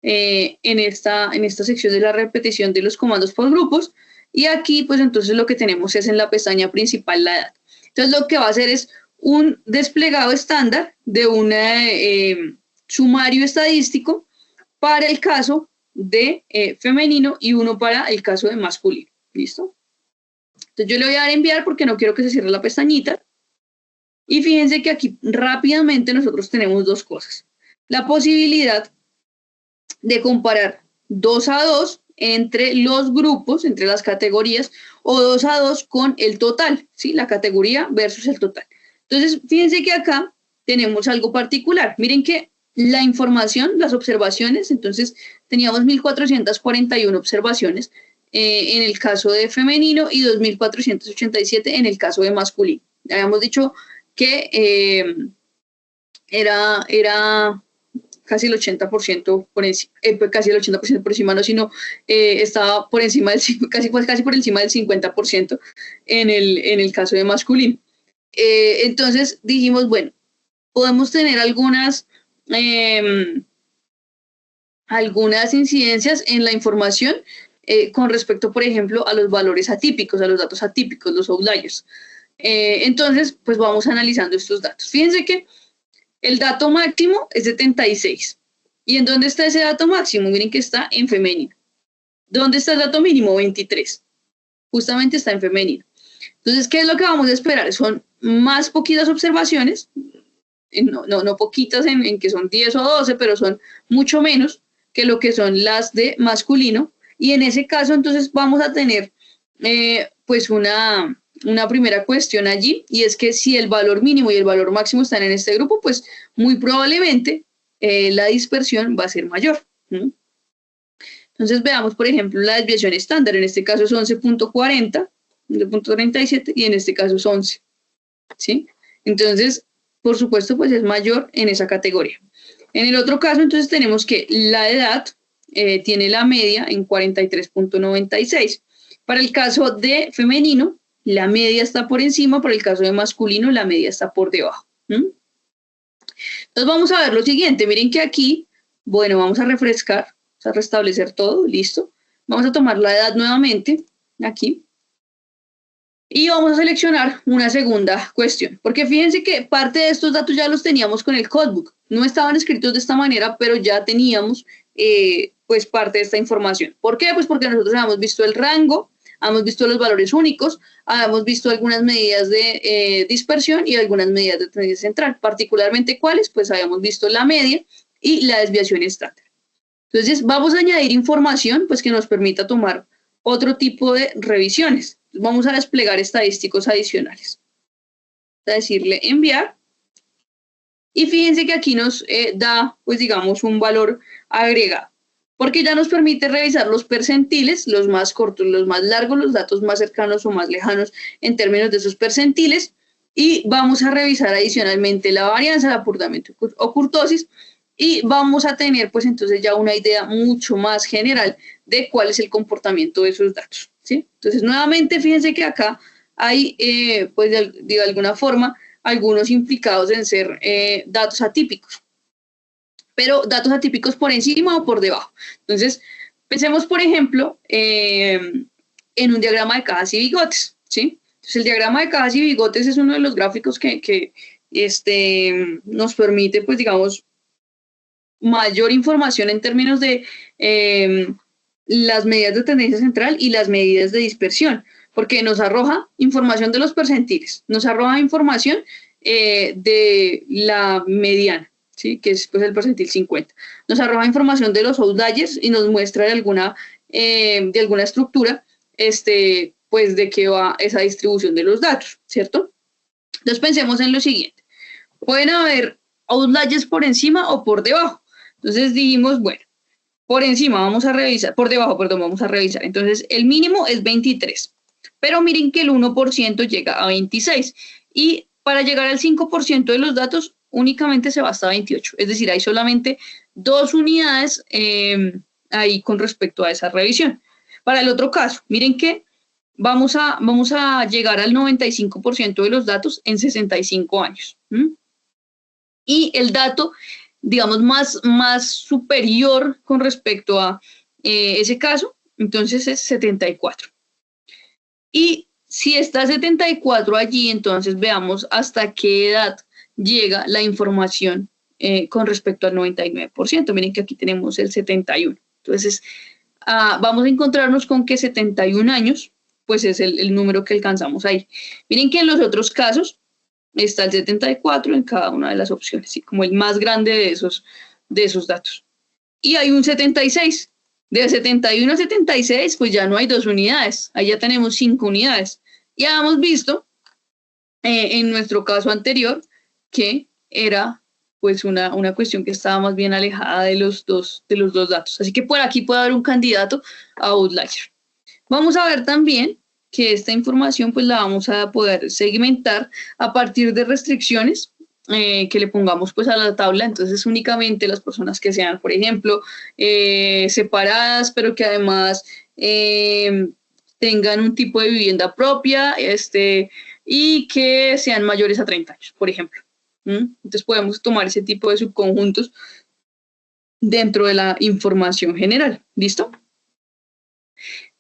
en esta sección de la repetición de los comandos por grupos. Y aquí, pues entonces lo que tenemos es en la pestaña principal la edad. Entonces lo que va a hacer es un desplegado estándar de un sumario estadístico para el caso de femenino y uno para el caso de masculino. ¿Listo? Entonces yo le voy a dar a enviar porque no quiero que se cierre la pestañita. Y fíjense que aquí rápidamente nosotros tenemos dos cosas. La posibilidad de comparar 2 a 2 entre los grupos, entre las categorías, o 2 a 2 con el total, ¿sí? La categoría versus el total. Entonces, fíjense que acá tenemos algo particular. Miren que la información, las observaciones, entonces teníamos 1.441 observaciones en el caso de femenino y 2.487 en el caso de masculino. Habíamos dicho que era casi el 80% por encima, casi el 80% por encima, no, sino estaba por encima del, casi por encima del 50% en el caso de masculino. Entonces dijimos, bueno, podemos tener algunas incidencias en la información con respecto, por ejemplo, a los valores atípicos, a los datos atípicos, los outliers. Entonces, pues vamos analizando estos datos. Fíjense que el dato máximo es 76. ¿Y en dónde está ese dato máximo? Miren que está en femenino. ¿Dónde está el dato mínimo? 23. Justamente está en femenino. Entonces, ¿qué es lo que vamos a esperar? Son más poquitas observaciones, no poquitas en que son 10 o 12, pero son mucho menos que lo que son las de masculino. Y en ese caso, entonces, vamos a tener pues una primera cuestión allí, y es que si el valor mínimo y el valor máximo están en este grupo, pues muy probablemente la dispersión va a ser mayor. Entonces veamos, por ejemplo, la desviación estándar, en este caso es 11.40, 11.37, y en este caso es 11, ¿sí? Entonces, por supuesto, pues es mayor en esa categoría. En el otro caso, entonces tenemos que la edad tiene la media en 43.96. Para el caso de femenino, la media está por encima, por el caso de masculino, la media está por debajo. Entonces vamos a ver lo siguiente, miren que aquí, bueno, vamos a refrescar, vamos a restablecer todo, listo. Vamos a tomar la edad nuevamente, aquí, y vamos a seleccionar una segunda cuestión, porque fíjense que parte de estos datos ya los teníamos con el codebook, no estaban escritos de esta manera, pero ya teníamos pues parte de esta información. ¿Por qué? Pues porque nosotros habíamos visto el rango, hemos visto los valores únicos, hemos visto algunas medidas de dispersión y algunas medidas de tendencia central. Particularmente, ¿cuáles? Pues habíamos visto la media y la desviación estándar. Entonces, vamos a añadir información pues, que nos permita tomar otro tipo de revisiones. Vamos a desplegar estadísticos adicionales. Vamos a decirle enviar. Y fíjense que aquí nos da, pues digamos, un valor agregado, porque ya nos permite revisar los percentiles, los más cortos, los más largos, los datos más cercanos o más lejanos en términos de esos percentiles, y vamos a revisar adicionalmente la varianza, el aportamiento o kurtosis, y vamos a tener pues entonces ya una idea mucho más general de cuál es el comportamiento de esos datos, ¿sí? Entonces nuevamente fíjense que acá hay pues de alguna forma algunos implicados en ser datos atípicos, pero datos atípicos por encima o por debajo. Entonces, pensemos, por ejemplo, en un diagrama de cajas y bigotes, ¿sí? Entonces, el diagrama de cajas y bigotes es uno de los gráficos que nos permite, pues, digamos, mayor información en términos de las medidas de tendencia central y las medidas de dispersión, porque nos arroja información de los percentiles, nos arroja información de la mediana, ¿sí? Que es pues, el percentil 50. Nos arroja información de los outliers y nos muestra de alguna estructura pues, de qué va esa distribución de los datos, ¿cierto? Entonces pensemos en lo siguiente. Pueden haber outliers por encima o por debajo. Entonces dijimos, bueno, por encima vamos a revisar, por debajo, perdón, vamos a revisar. Entonces el mínimo es 23. Pero miren que el 1% llega a 26 y para llegar al 5% de los datos únicamente se va hasta 28. Es decir, hay solamente 2 unidades ahí con respecto a esa revisión. Para el otro caso, miren que vamos a llegar al 95% de los datos en 65 años. Y el dato digamos, más superior con respecto a ese caso, entonces es 74. Y si está 74 allí, entonces veamos hasta qué edad llega la información con respecto al 99%. Miren que aquí tenemos el 71. Entonces, vamos a encontrarnos con que 71 años, pues es el número que alcanzamos ahí. Miren que en los otros casos está el 74 en cada una de las opciones, ¿sí? Como el más grande de esos datos. Y hay un 76. De 71 a 76, pues ya no hay 2 unidades, ahí ya tenemos 5 unidades. Ya hemos visto en nuestro caso anterior que era pues una cuestión que estaba más bien alejada de los dos datos. Así que por aquí puede haber un candidato a outlier. Vamos a ver también que esta información pues la vamos a poder segmentar a partir de restricciones que le pongamos pues a la tabla. Entonces únicamente las personas que sean, por ejemplo, separadas, pero que además tengan un tipo de vivienda propia y que sean mayores a 30 años, por ejemplo. Entonces podemos tomar ese tipo de subconjuntos dentro de la información general. ¿Listo?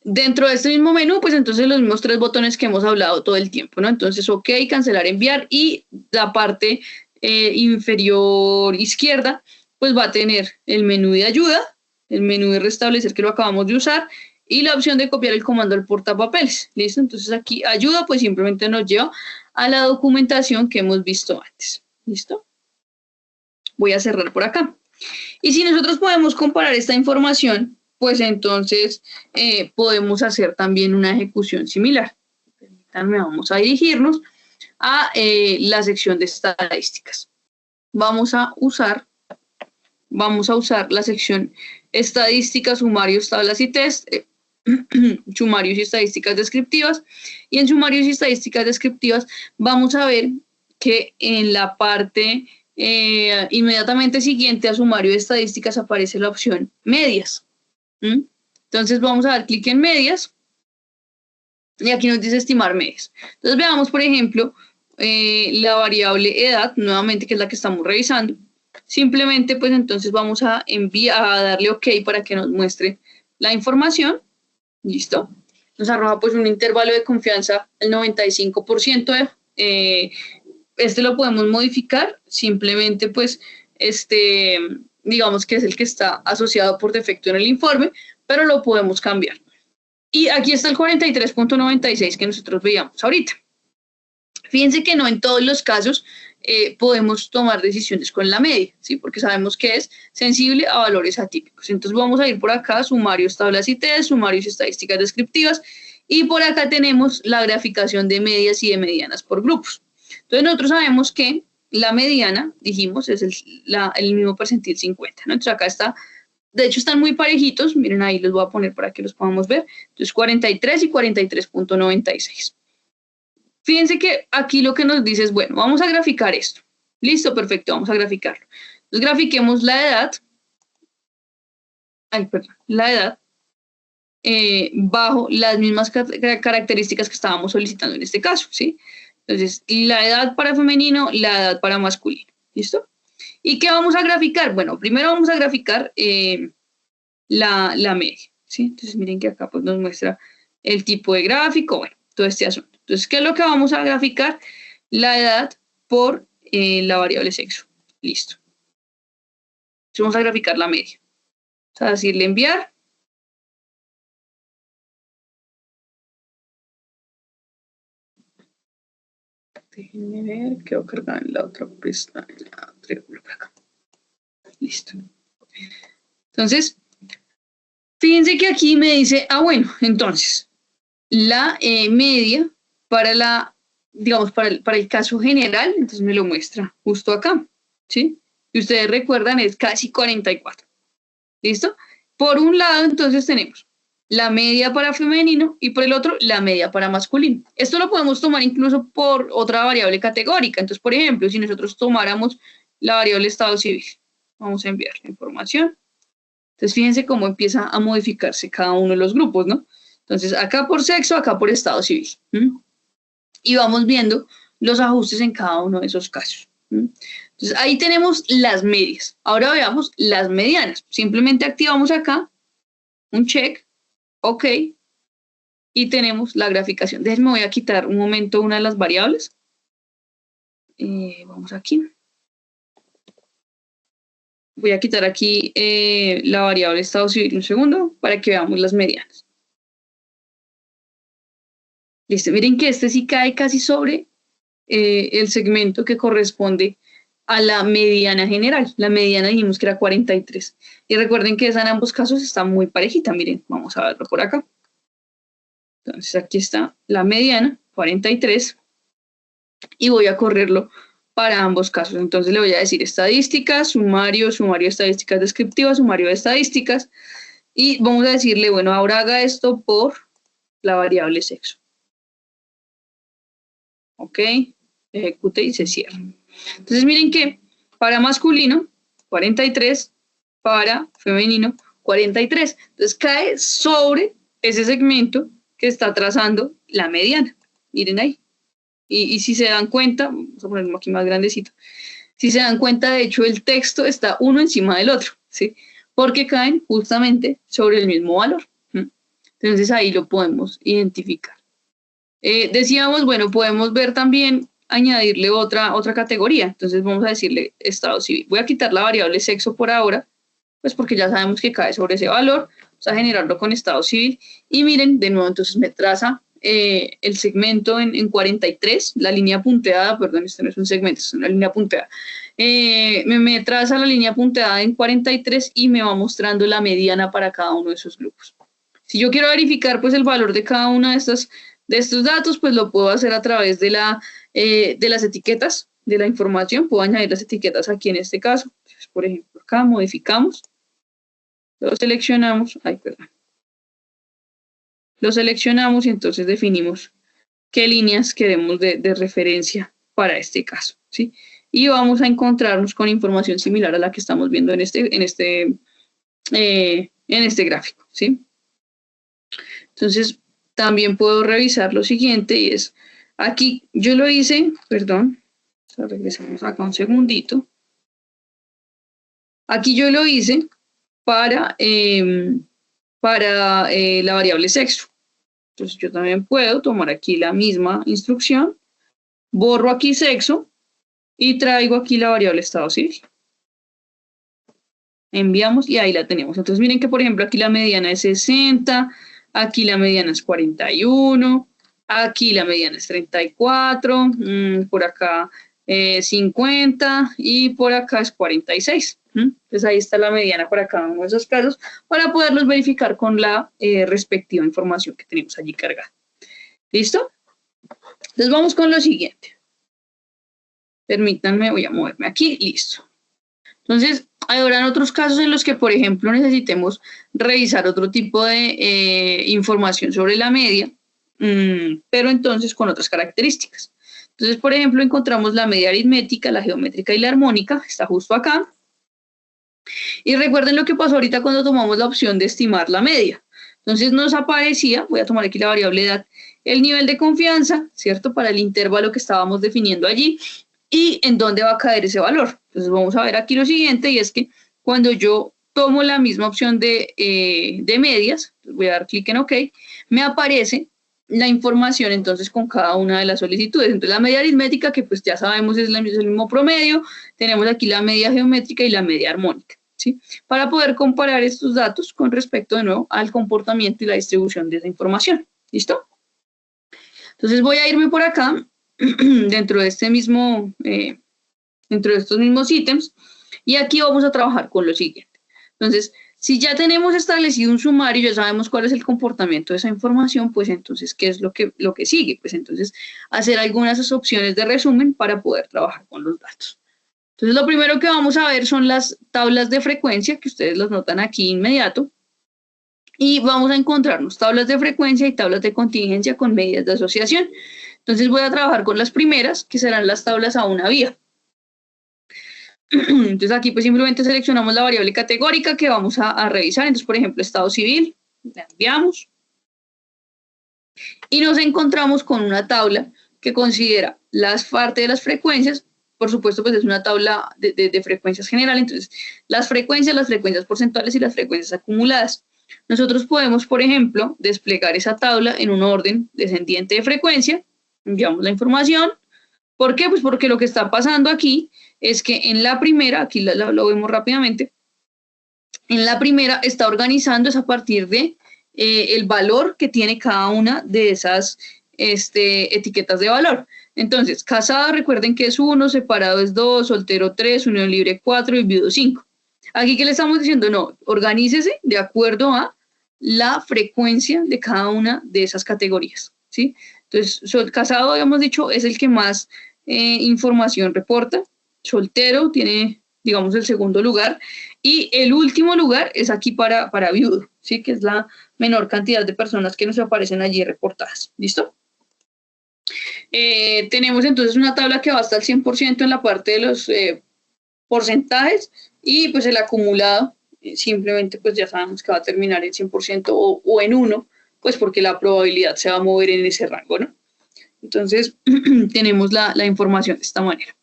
Dentro de este mismo menú, pues entonces los mismos 3 botones que hemos hablado todo el tiempo, ¿no? Entonces, OK, cancelar, enviar, y la parte inferior izquierda, pues va a tener el menú de ayuda, el menú de restablecer que lo acabamos de usar, y la opción de copiar el comando al portapapeles. ¿Listo? Entonces aquí ayuda, pues simplemente nos lleva a la documentación que hemos visto antes. ¿Listo? Voy a cerrar por acá. Y si nosotros podemos comparar esta información, pues entonces podemos hacer también una ejecución similar. Permítanme, vamos a dirigirnos a la sección de estadísticas. Vamos a usar la sección estadísticas, sumarios, tablas y test, sumarios y estadísticas descriptivas. Y en sumarios y estadísticas descriptivas vamos a ver que en la parte inmediatamente siguiente a sumario de estadísticas aparece la opción medias. Entonces vamos a dar clic en medias y aquí nos dice estimar medias. Entonces veamos, por ejemplo, la variable edad, nuevamente, que es la que estamos revisando. Simplemente, pues entonces vamos a darle OK para que nos muestre la información. Listo. Nos arroja pues un intervalo de confianza al 95%. Este lo podemos modificar, simplemente pues digamos que es el que está asociado por defecto en el informe, pero lo podemos cambiar. Y aquí está el 43.96 que nosotros veíamos ahorita. Fíjense que no en todos los casos podemos tomar decisiones con la media, ¿sí? Porque sabemos que es sensible a valores atípicos. Entonces vamos a ir por acá, sumarios, tablas y test, sumarios y estadísticas descriptivas, y por acá tenemos la graficación de medias y de medianas por grupos. Entonces nosotros sabemos que la mediana, dijimos, es el mismo percentil 50, ¿no? Entonces acá está, de hecho están muy parejitos, miren ahí los voy a poner para que los podamos ver, entonces 43 y 43.96. Fíjense que aquí lo que nos dice es, bueno, vamos a graficar esto. Listo, perfecto, vamos a graficarlo. Entonces grafiquemos la edad, bajo las mismas características que estábamos solicitando en este caso, ¿sí? Entonces, la edad para femenino, la edad para masculino. ¿Listo? ¿Y qué vamos a graficar? Bueno, primero vamos a graficar la media, ¿sí? Entonces, miren que acá pues, nos muestra el tipo de gráfico, bueno, todo este asunto. Entonces, ¿qué es lo que vamos a graficar? La edad por la variable sexo. Listo. Entonces, vamos a graficar la media. Vamos a decirle enviar. Déjenme ver, quedo cargada en la otra pestaña, triángulo por acá. Listo. Entonces, fíjense que aquí me dice, bueno, entonces, la media para digamos, para el caso general, entonces me lo muestra justo acá, ¿sí? Y ustedes recuerdan, es casi 44. ¿Listo? Por un lado, entonces, tenemos la media para femenino y por el otro, la media para masculino. Esto lo podemos tomar incluso por otra variable categórica. Entonces, por ejemplo, si nosotros tomáramos la variable estado civil, vamos a enviar la información. Entonces, fíjense cómo empieza a modificarse cada uno de los grupos, ¿no? Entonces, acá por sexo, acá por estado civil. Y vamos viendo los ajustes en cada uno de esos casos. Entonces, ahí tenemos las medias. Ahora veamos las medianas. Simplemente activamos acá un check, OK, y tenemos la graficación. Déjenme, voy a quitar un momento una de las variables. Vamos aquí. Voy a quitar aquí la variable estado civil un segundo para que veamos las medianas. Listo, miren que este sí cae casi sobre el segmento que corresponde a la mediana general. La mediana dijimos que era 43. Y recuerden que esa en ambos casos está muy parejita. Miren, vamos a verlo por acá. Entonces aquí está la mediana, 43. Y voy a correrlo para ambos casos. Entonces le voy a decir estadísticas, sumario, sumario de estadísticas descriptivas, sumario de estadísticas. Y vamos a decirle, bueno, ahora haga esto por la variable sexo. OK, ejecute y se cierra. Entonces miren que para masculino, 43, para femenino, 43. Entonces cae sobre ese segmento que está trazando la mediana. Miren ahí. Y si se dan cuenta, vamos a ponerlo aquí más grandecito. Si se dan cuenta, de hecho, el texto está uno encima del otro, ¿sí? Porque caen justamente sobre el mismo valor. Entonces ahí lo podemos identificar. Decíamos, bueno, podemos ver también, añadirle otra categoría. Entonces vamos a decirle estado civil. Voy a quitar la variable sexo por ahora, pues porque ya sabemos que cae sobre ese valor. Vamos a generarlo con estado civil. Y miren, de nuevo, entonces me traza el segmento en 43, la línea punteada, perdón, este no es un segmento, es una línea punteada. Me traza la línea punteada en 43 y me va mostrando la mediana para cada uno de esos grupos. Si yo quiero verificar pues el valor de cada uno de estos datos, pues lo puedo hacer a través de las etiquetas de la información. Puedo añadir las etiquetas aquí en este caso. Entonces, por ejemplo, acá modificamos, lo seleccionamos, lo seleccionamos y entonces definimos qué líneas queremos de referencia para este caso, ¿sí? Y vamos a encontrarnos con información similar a la que estamos viendo en este gráfico, ¿sí? Entonces, también puedo revisar lo siguiente y es, aquí yo lo hice, perdón, regresamos acá un segundito. Aquí yo lo hice para la variable sexo. Entonces yo también puedo tomar aquí la misma instrucción, borro aquí sexo y traigo aquí la variable estado civil. Enviamos y ahí la tenemos. Entonces miren que por ejemplo aquí la mediana es 60, aquí la mediana es 41, aquí la mediana es 34, por acá 50 y por acá es 46. Entonces ahí está la mediana para cada uno de esos casos para poderlos verificar con la respectiva información que tenemos allí cargada. ¿Listo? Entonces vamos con lo siguiente. Permítanme, voy a moverme aquí, listo. Entonces, habrán otros casos en los que, por ejemplo, necesitemos revisar otro tipo de información sobre la media, pero entonces con otras características. Entonces, por ejemplo, encontramos la media aritmética, la geométrica y la armónica, está justo acá. Y recuerden lo que pasó ahorita cuando tomamos la opción de estimar la media. Entonces nos aparecía, voy a tomar aquí la variable edad, el nivel de confianza, ¿cierto? Para el intervalo que estábamos definiendo allí y en dónde va a caer ese valor. Entonces vamos a ver aquí lo siguiente y es que cuando yo tomo la misma opción de medias, voy a dar clic en OK, me aparece la información entonces con cada una de las solicitudes. Entonces la media aritmética, que pues ya sabemos es el mismo promedio, tenemos aquí la media geométrica y la media armónica, ¿sí? Para poder comparar estos datos con respecto de nuevo al comportamiento y la distribución de esa información. ¿Listo? Entonces voy a irme por acá dentro de estos mismos ítems y aquí vamos a trabajar con lo siguiente. Entonces, si ya tenemos establecido un sumario, ya sabemos cuál es el comportamiento de esa información, pues entonces, ¿qué es lo que sigue? Pues entonces, hacer algunas opciones de resumen para poder trabajar con los datos. Entonces, lo primero que vamos a ver son las tablas de frecuencia, que ustedes las notan aquí inmediato, y vamos a encontrarnos tablas de frecuencia y tablas de contingencia con medidas de asociación. Entonces, voy a trabajar con las primeras, que serán las tablas a una vía. Entonces aquí pues simplemente seleccionamos la variable categórica que vamos a revisar. Entonces, por ejemplo, estado civil, la enviamos. Y nos encontramos con una tabla que considera las partes de las frecuencias por supuesto, pues es una tabla de frecuencias general, entonces las frecuencias porcentuales y las frecuencias acumuladas. Nosotros podemos, por ejemplo, desplegar esa tabla en un orden descendiente de frecuencia, enviamos la información. ¿Por qué? Pues porque lo que está pasando aquí es que en la primera, aquí lo vemos rápidamente, en la primera está organizando es a partir de el valor que tiene cada una de esas etiquetas de valor. Entonces, casado, recuerden que es 1, separado es 2, soltero 3, unión libre 4 y viudo 5. Aquí, ¿qué le estamos diciendo? No, organícese de acuerdo a la frecuencia de cada una de esas categorías, ¿sí? Entonces, casado, habíamos dicho, es el que más información reporta. Soltero tiene, digamos, el segundo lugar. Y el último lugar es aquí para viudo, ¿sí? Que es la menor cantidad de personas que nos aparecen allí reportadas. ¿Listo? Tenemos entonces una tabla que va hasta el 100% en la parte de los porcentajes y pues el acumulado simplemente pues ya sabemos que va a terminar en 100% o en 1, pues porque la probabilidad se va a mover en ese rango, ¿no? Entonces tenemos la información de esta manera.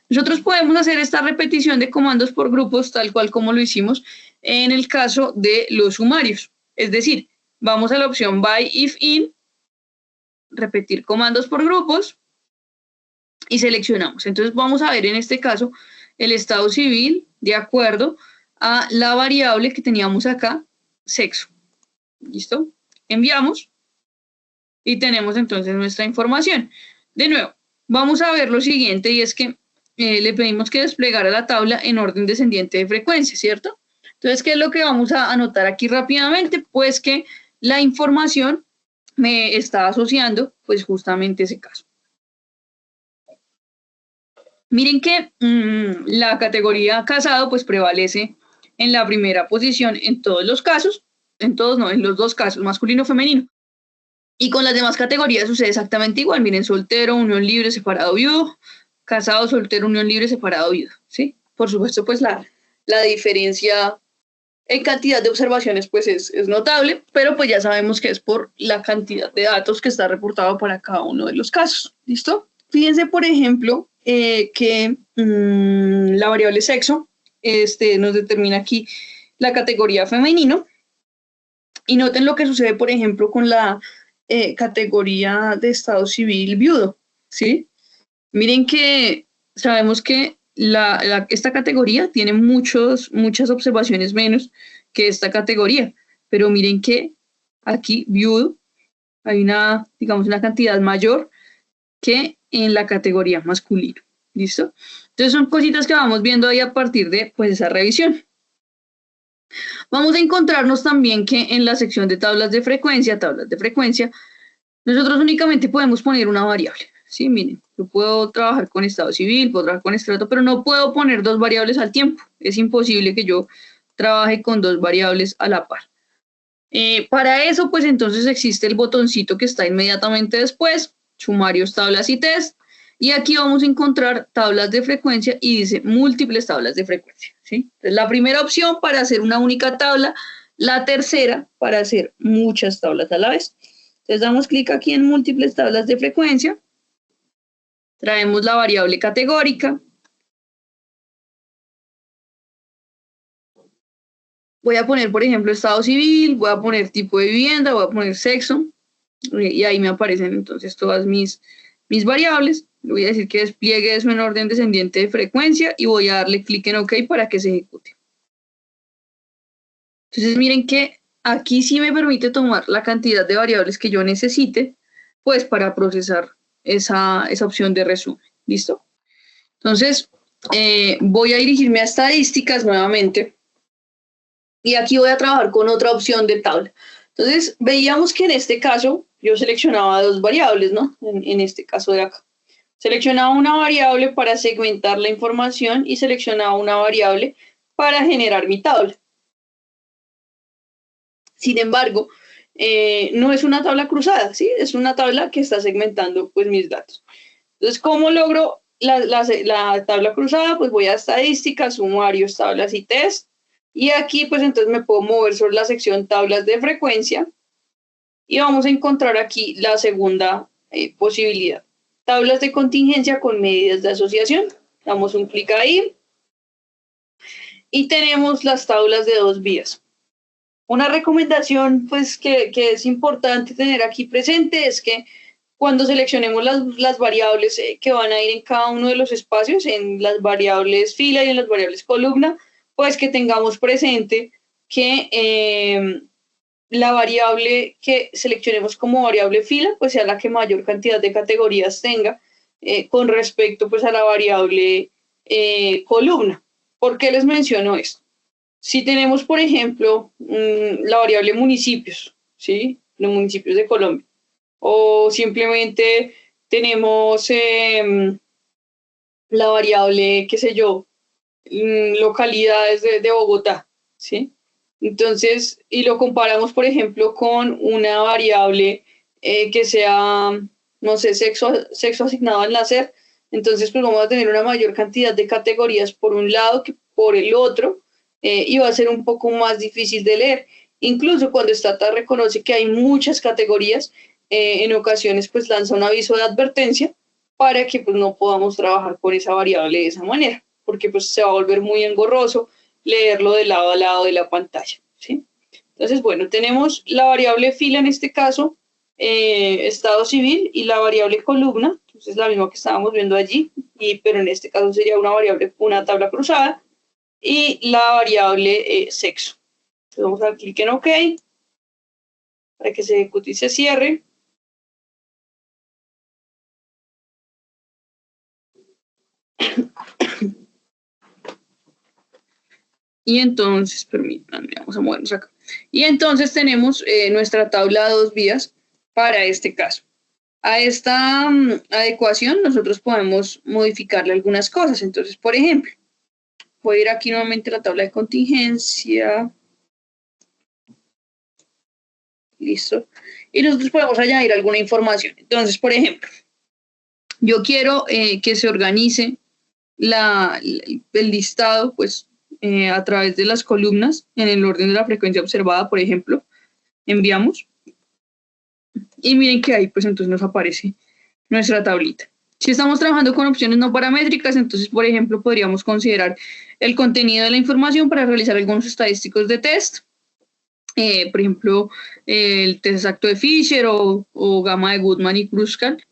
Nosotros podemos hacer esta repetición de comandos por grupos tal cual como lo hicimos en el caso de los sumarios. Es decir, vamos a la opción by if in, repetir comandos por grupos y seleccionamos. Entonces vamos a ver en este caso el estado civil de acuerdo a la variable que teníamos acá, sexo. ¿Listo? Enviamos y tenemos entonces nuestra información. De nuevo, vamos a ver lo siguiente y es que le pedimos que desplegara la tabla en orden descendiente de frecuencia, ¿cierto? Entonces, ¿qué es lo que vamos a anotar aquí rápidamente? Pues que la información me está asociando, pues justamente ese caso. Miren que la categoría casado, pues prevalece en la primera posición en todos los casos, en todos no, en los dos casos, masculino y femenino. Y con las demás categorías sucede exactamente igual. Miren, soltero, unión libre, separado, viudo. Casado, soltero, unión libre, separado, viudo, ¿sí? Por supuesto, pues la diferencia en cantidad de observaciones pues es notable, pero pues ya sabemos que es por la cantidad de datos que está reportado para cada uno de los casos, ¿listo? Fíjense, por ejemplo, que la variable sexo nos determina aquí la categoría femenino, y noten lo que sucede, por ejemplo, con la categoría de estado civil viudo, ¿sí? Miren que sabemos que esta categoría tiene muchas observaciones menos que esta categoría, pero miren que aquí viudo hay digamos, una cantidad mayor que en la categoría masculino. ¿Listo? Entonces son cositas que vamos viendo ahí a partir de pues esa revisión. Vamos a encontrarnos también que en la sección de tablas de frecuencia, nosotros únicamente podemos poner una variable. Sí, miren, yo puedo trabajar con estado civil, puedo trabajar con estrato, pero no puedo poner dos variables al tiempo. Es imposible que yo trabaje con dos variables a la par. Para eso, pues entonces existe el botoncito que está inmediatamente después, sumarios, tablas y test. Y aquí vamos a encontrar tablas de frecuencia y dice múltiples tablas de frecuencia, ¿sí? Entonces, la primera opción para hacer una única tabla, la tercera para hacer muchas tablas a la vez. Entonces damos clic aquí en múltiples tablas de frecuencia, traemos la variable categórica, voy a poner, por ejemplo, estado civil, voy a poner tipo de vivienda, voy a poner sexo, y ahí me aparecen entonces todas mis variables. Le voy a decir que despliegue eso en orden descendiente de frecuencia y voy a darle clic en OK para que se ejecute. Entonces miren que aquí sí me permite tomar la cantidad de variables que yo necesite, pues para procesar esa opción de resumen. ¿Listo? Entonces voy a dirigirme a estadísticas nuevamente y aquí voy a trabajar con otra opción de tabla. Entonces veíamos que en este caso yo seleccionaba dos variables, ¿no? En este caso de acá. Seleccionaba una variable para segmentar la información y seleccionaba una variable para generar mi tabla. Sin embargo, no es una tabla cruzada, ¿sí? Es una tabla que está segmentando pues mis datos. Entonces, ¿cómo logro la tabla cruzada? Pues voy a estadísticas, sumarios, tablas y test. Y aquí pues entonces me puedo mover sobre la sección tablas de frecuencia y vamos a encontrar aquí la segunda posibilidad. Tablas de contingencia con medidas de asociación. Damos un clic ahí y tenemos las tablas de 2 vías. Una recomendación pues que es importante tener aquí presente es que cuando seleccionemos las variables que van a ir en cada uno de los espacios, en las variables fila y en las variables columna, pues que tengamos presente que la variable que seleccionemos como variable fila, pues sea la que mayor cantidad de categorías tenga con respecto pues a la variable columna. ¿Por qué les menciono esto? Si tenemos, por ejemplo, la variable municipios, ¿sí? Los municipios de Colombia, o simplemente tenemos la variable, qué sé yo, localidades de Bogotá, ¿sí? Entonces, y lo comparamos, por ejemplo, con una variable que sea, no sé, sexo asignado al nacer, entonces pues vamos a tener una mayor cantidad de categorías por un lado que por el otro, y va a ser un poco más difícil de leer. Incluso cuando Stata reconoce que hay muchas categorías, en ocasiones pues lanza un aviso de advertencia para que pues no podamos trabajar con esa variable de esa manera, porque pues se va a volver muy engorroso leerlo de lado a lado de la pantalla, ¿sí? Entonces, bueno, tenemos la variable fila en este caso, estado civil, y la variable columna, entonces la misma que estábamos viendo allí, pero en este caso sería una variable, una tabla cruzada, y la variable sexo. Entonces vamos a dar clic en OK para que se ejecute y se cierre. Y entonces, permítanme, vamos a movernos acá. Y entonces tenemos nuestra tabla de 2 vías para este caso. A esta adecuación nosotros podemos modificarle algunas cosas. Entonces, por ejemplo, voy a ir aquí nuevamente a la tabla de contingencia. Listo. Y nosotros podemos añadir alguna información. Entonces, por ejemplo, yo quiero que se organice el listado, pues, a través de las columnas en el orden de la frecuencia observada, por ejemplo. Enviamos. Y miren que ahí, pues, entonces nos aparece nuestra tablita. Si estamos trabajando con opciones no paramétricas, entonces, por ejemplo, podríamos considerar el contenido de la información para realizar algunos estadísticos de test. Por ejemplo, el test exacto de Fisher o gamma de Goodman y Kruskal,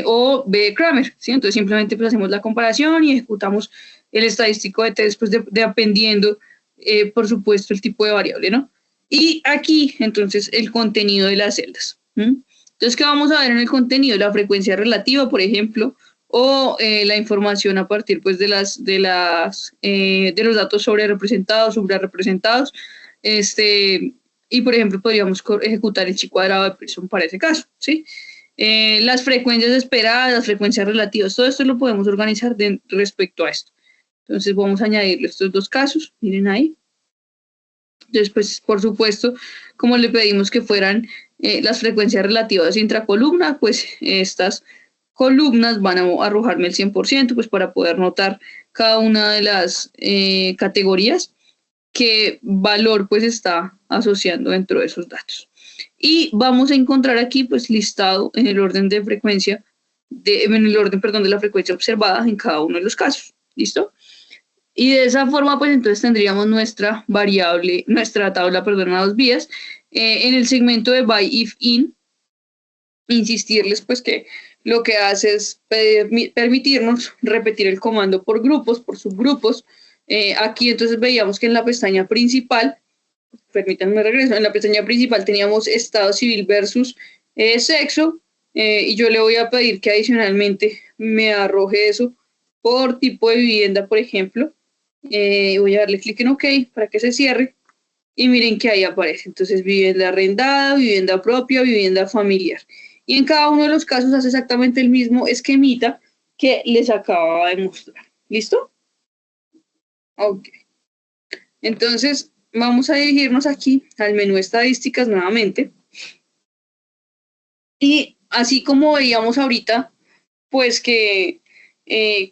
o B de Kramer, ¿sí? Entonces simplemente pues hacemos la comparación y ejecutamos el estadístico de test pues dependiendo, por supuesto, el tipo de variable, ¿no? Y aquí, entonces, el contenido de las celdas. Entonces, ¿qué vamos a ver en el contenido? La frecuencia relativa, por ejemplo, o la información a partir pues de los datos sobre representados, subrepresentados, y por ejemplo podríamos ejecutar el chi cuadrado de Pearson para ese caso, ¿sí? Las frecuencias esperadas, las frecuencias relativas, todo esto lo podemos organizar respecto a esto. Entonces vamos a añadirle estos 2 casos, miren ahí. Entonces, pues, por supuesto, como le pedimos que fueran las frecuencias relativas intracolumna, pues estas columnas van a arrojarme el 100%, pues para poder notar cada una de las categorías qué valor pues está asociando dentro de esos datos. Y vamos a encontrar aquí pues listado en el orden de frecuencia, en el orden, perdón, de la frecuencia observada en cada uno de los casos. ¿Listo? Y de esa forma, pues entonces tendríamos nuestra variable, nuestra tabla, perdón, a 2 vías. En el segmento de by if in, insistirles pues que lo que hace es permitirnos repetir el comando por grupos, por subgrupos. Aquí entonces veíamos que en la pestaña principal, permítanme regreso, en la pestaña principal teníamos estado civil versus sexo, y yo le voy a pedir que adicionalmente me arroje eso por tipo de vivienda, por ejemplo. Voy a darle clic en OK para que se cierre y miren que ahí aparece. Entonces, vivienda arrendada, vivienda propia, vivienda familiar. Y en cada uno de los casos hace exactamente el mismo esquemita que les acababa de mostrar. ¿Listo? Ok. Entonces, vamos a dirigirnos aquí al menú estadísticas nuevamente. Y así como veíamos ahorita, pues que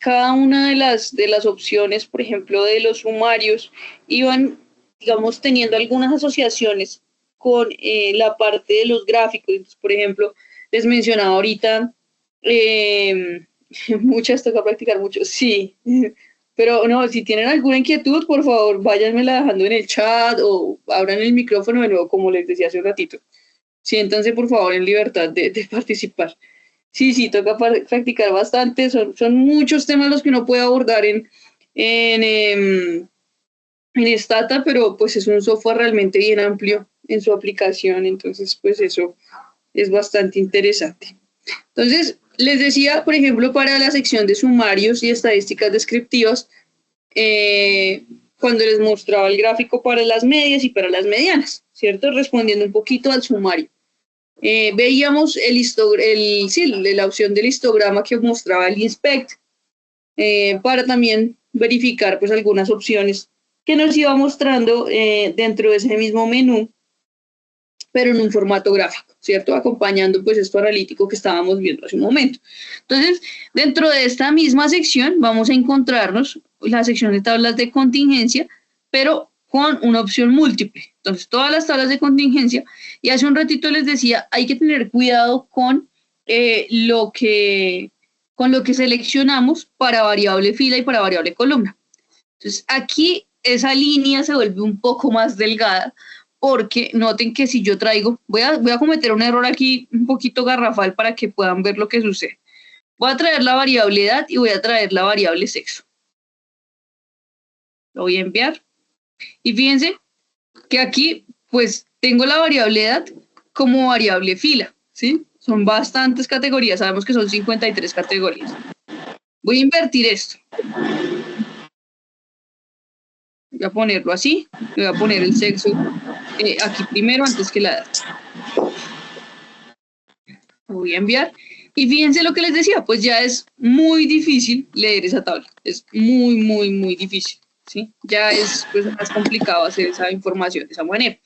cada una de las opciones, por ejemplo, de los sumarios, iban, digamos, teniendo algunas asociaciones con la parte de los gráficos. Entonces, por ejemplo, les mencionaba ahorita Muchas, toca practicar mucho, sí. Pero no, si tienen alguna inquietud, por favor, váyanmela dejando en el chat o abran el micrófono de nuevo, como les decía hace un ratito. Siéntanse, por favor, en libertad de participar. Sí, sí, toca practicar bastante. Son muchos temas los que uno puede abordar en, em, en Stata, pero pues es un software realmente bien amplio en su aplicación. Entonces, pues eso es bastante interesante. Entonces, les decía, por ejemplo, para la sección de sumarios y estadísticas descriptivas, cuando les mostraba el gráfico para las medias y para las medianas, ¿cierto? Respondiendo un poquito al sumario. Veíamos la opción del histograma que mostraba el inspect, para también verificar pues algunas opciones que nos iba mostrando dentro de ese mismo menú, pero en un formato gráfico, ¿cierto? Acompañando pues esto analítico que estábamos viendo hace un momento. Entonces, dentro de esta misma sección vamos a encontrarnos la sección de tablas de contingencia, pero con una opción múltiple. Entonces, todas las tablas de contingencia, y hace un ratito les decía, hay que tener cuidado con lo que seleccionamos para variable fila y para variable columna. Entonces, aquí esa línea se vuelve un poco más delgada, porque noten que si yo traigo, voy a cometer un error aquí un poquito garrafal para que puedan ver lo que sucede. Voy a traer la variable edad y voy a traer la variable sexo. Lo voy a enviar. Y fíjense que aquí, pues, tengo la variable edad como variable fila, ¿sí? Son bastantes categorías, sabemos que son 53 categorías. Voy a invertir esto. Voy a ponerlo así, voy a poner el sexo aquí primero antes que la edad. Lo voy a enviar. Y fíjense lo que les decía, pues ya es muy difícil leer esa tabla. Es muy, muy, muy difícil, ¿sí? Ya es pues, más complicado hacer esa información de esa manera.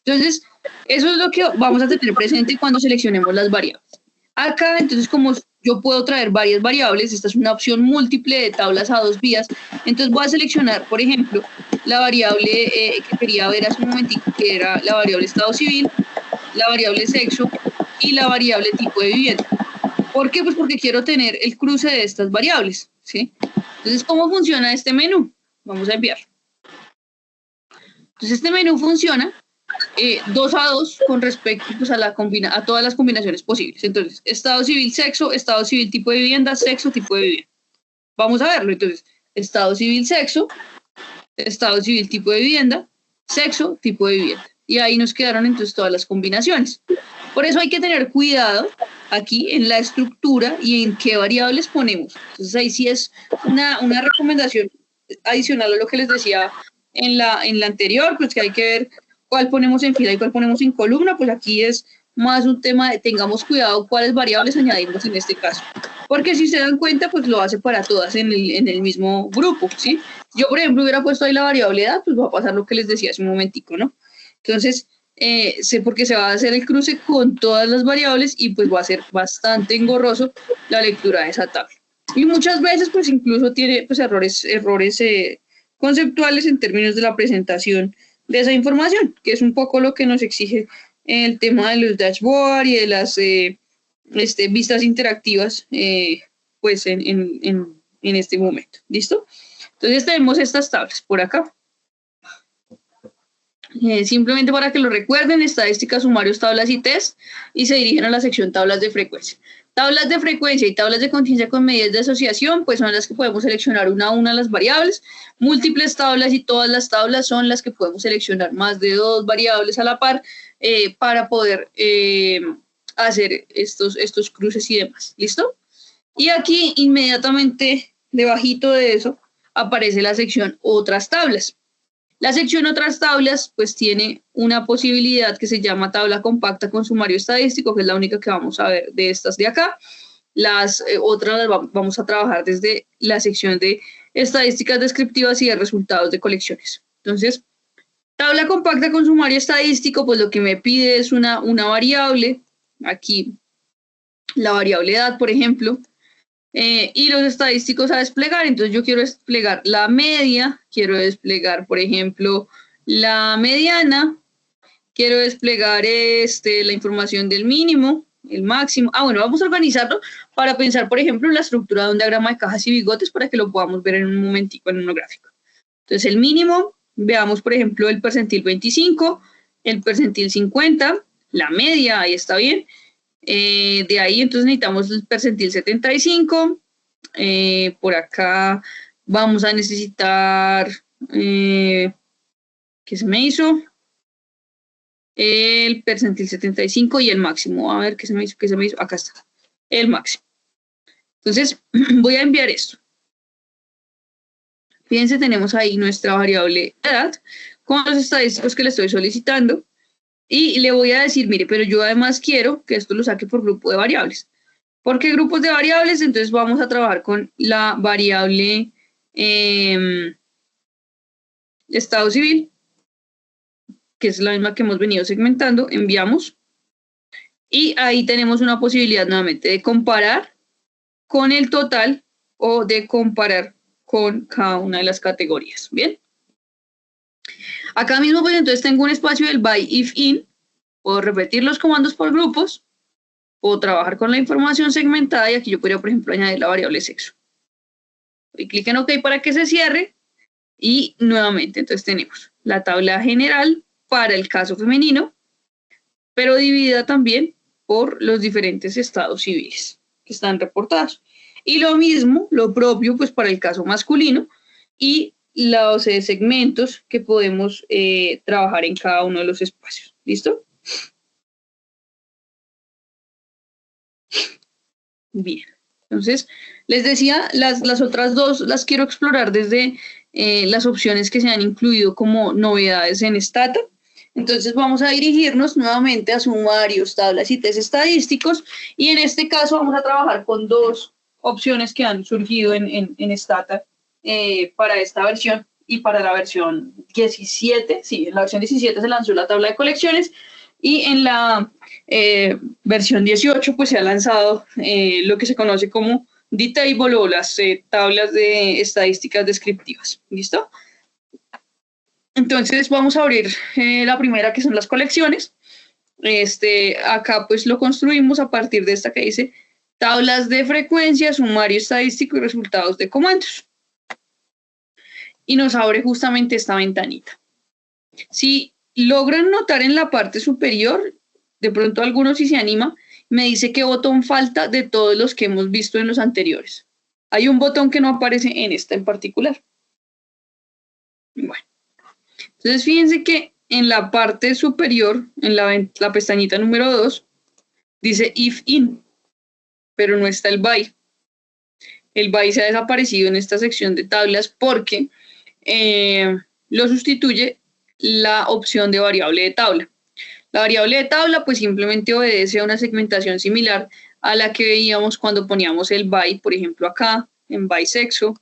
Entonces, eso es lo que vamos a tener presente cuando seleccionemos las variables. Acá, entonces, como yo puedo traer varias variables, esta es una opción múltiple de tablas a dos vías, entonces voy a seleccionar, por ejemplo, la variable que quería ver hace un momentito, que era la variable estado civil, la variable sexo y la variable tipo de vivienda. ¿Por qué? Pues porque quiero tener el cruce de estas variables, ¿sí? Entonces, ¿cómo funciona este menú? Vamos a enviar. Entonces, este menú funciona 2 a 2 con respecto pues, a todas las combinaciones posibles. Entonces, estado civil, sexo, estado civil, tipo de vivienda, sexo, tipo de vivienda. Vamos a verlo. Entonces, estado civil, sexo, estado civil, tipo de vivienda, sexo, tipo de vivienda. Y ahí nos quedaron entonces todas las combinaciones. Por eso hay que tener cuidado aquí en la estructura y en qué variables ponemos. Entonces, ahí sí es una recomendación adicional a lo que les decía en la anterior, pues que hay que ver cuál ponemos en fila y cuál ponemos en columna, pues aquí es más un tema de tengamos cuidado cuáles variables añadimos en este caso. Porque si se dan cuenta, pues lo hace para todas en el mismo grupo, ¿sí? Yo, por ejemplo, hubiera puesto ahí la variable edad, pues va a pasar lo que les decía hace un momentico, ¿no? Entonces, sé porque se va a hacer el cruce con todas las variables y pues va a ser bastante engorroso la lectura de esa tabla. Y muchas veces, pues incluso tiene pues errores conceptuales en términos de la presentación de esa información, que es un poco lo que nos exige el tema de los dashboards y de las vistas interactivas, pues en este momento. ¿Listo? Entonces tenemos estas tablas por acá. Simplemente para que lo recuerden, estadísticas, sumarios, tablas y test, y se dirigen a la sección tablas de frecuencia. Tablas de frecuencia y tablas de contingencia con medidas de asociación, pues son las que podemos seleccionar una a una las variables. Múltiples tablas y todas las tablas son las que podemos seleccionar más de 2 variables a la par para poder hacer estos cruces y demás. ¿Listo? Y aquí inmediatamente debajito de eso aparece la sección otras tablas. La sección otras tablas pues tiene una posibilidad que se llama tabla compacta con sumario estadístico, que es la única que vamos a ver de estas de acá. Las otras las vamos a trabajar desde la sección de estadísticas descriptivas y de resultados de colecciones. Entonces, tabla compacta con sumario estadístico, pues lo que me pide es una variable, aquí la variable edad, por ejemplo, y los estadísticos a desplegar. Entonces yo quiero desplegar la media, quiero desplegar, por ejemplo, la mediana, quiero desplegar la información del mínimo, el máximo. Ah, bueno, vamos a organizarlo para pensar, por ejemplo, en la estructura de un diagrama de cajas y bigotes para que lo podamos ver en un momentico en un gráfico. Entonces, el mínimo, veamos, por ejemplo, el percentil 25, el percentil 50, la media, ahí está bien. De ahí, entonces, necesitamos el percentil 75. Por acá vamos a necesitar, ¿qué se me hizo? El percentil 75 y el máximo. A ver, ¿qué se me hizo? ¿Qué se me hizo? Acá está, el máximo. Entonces, voy a enviar esto. Fíjense, tenemos ahí nuestra variable edad con los estadísticos que le estoy solicitando. Y le voy a decir, mire, pero yo además quiero que esto lo saque por grupo de variables. ¿Por qué grupos de variables? Entonces vamos a trabajar con la variable estado civil, que es la misma que hemos venido segmentando. Enviamos. Y ahí tenemos una posibilidad nuevamente de comparar con el total o de comparar con cada una de las categorías. Bien. Acá mismo, pues entonces tengo un espacio del by if in. Puedo repetir los comandos por grupos. Puedo trabajar con la información segmentada y aquí yo podría, por ejemplo, añadir la variable sexo. Doy clic en OK para que se cierre y nuevamente entonces tenemos la tabla general para el caso femenino, pero dividida también por los diferentes estados civiles que están reportados. Y lo mismo, lo propio, pues para el caso masculino y los segmentos que podemos trabajar en cada uno de los espacios. ¿Listo? Bien, entonces les decía, las otras dos las quiero explorar desde las opciones que se han incluido como novedades en Stata. Entonces vamos a dirigirnos nuevamente a sumarios, tablas y test estadísticos y en este caso vamos a trabajar con dos opciones que han surgido en Stata para esta versión y para la versión 17. Sí, en la versión 17 se lanzó la tabla de colecciones y en la versión 18 pues se ha lanzado lo que se conoce como D-Table o las tablas de estadísticas descriptivas. ¿Listo? Entonces vamos a abrir la primera que son las colecciones. Acá pues lo construimos a partir de esta que dice tablas de frecuencia, sumario estadístico y resultados de comandos. Y nos abre justamente esta ventanita. Si logran notar en la parte superior, de pronto algunos si se anima, me dice qué botón falta de todos los que hemos visto en los anteriores. Hay un botón que no aparece en esta en particular. Bueno, entonces fíjense que en la parte superior, en la pestañita número 2, dice if in, pero no está el by. El by se ha desaparecido en esta sección de tablas porque lo sustituye la opción de variable de tabla. La variable de tabla pues simplemente obedece a una segmentación similar a la que veíamos cuando poníamos el by, por ejemplo acá, en by sexo,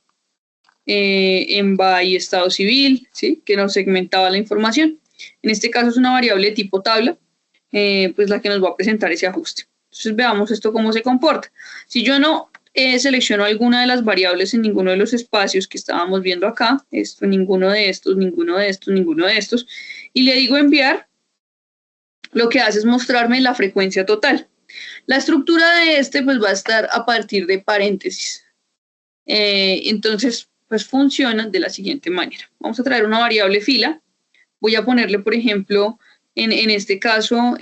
en by estado civil, ¿sí? Que nos segmentaba la información. En este caso es una variable de tipo tabla, pues la que nos va a presentar ese ajuste. Entonces veamos esto cómo se comporta. Si yo no selecciono alguna de las variables en ninguno de los espacios que estábamos viendo acá, ninguno de estos, ninguno de estos, ninguno de estos, y le digo enviar, lo que hace es mostrarme la frecuencia total. La estructura de pues va a estar a partir de paréntesis. Entonces, pues funciona de la siguiente manera. Vamos a traer una variable fila. Voy a ponerle, por ejemplo, en este caso,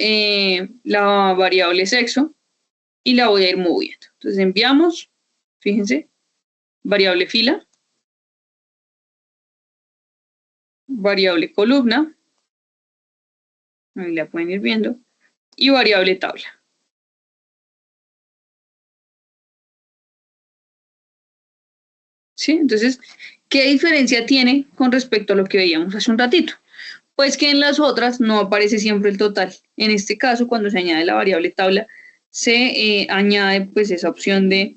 la variable sexo y la voy a ir moviendo. Entonces enviamos, fíjense, variable fila, variable columna, ahí la pueden ir viendo, y variable tabla. ¿Sí? Entonces, ¿qué diferencia tiene con respecto a lo que veíamos hace un ratito? Pues que en las otras no aparece siempre el total. En este caso, cuando se añade la variable tabla, se añade pues esa opción de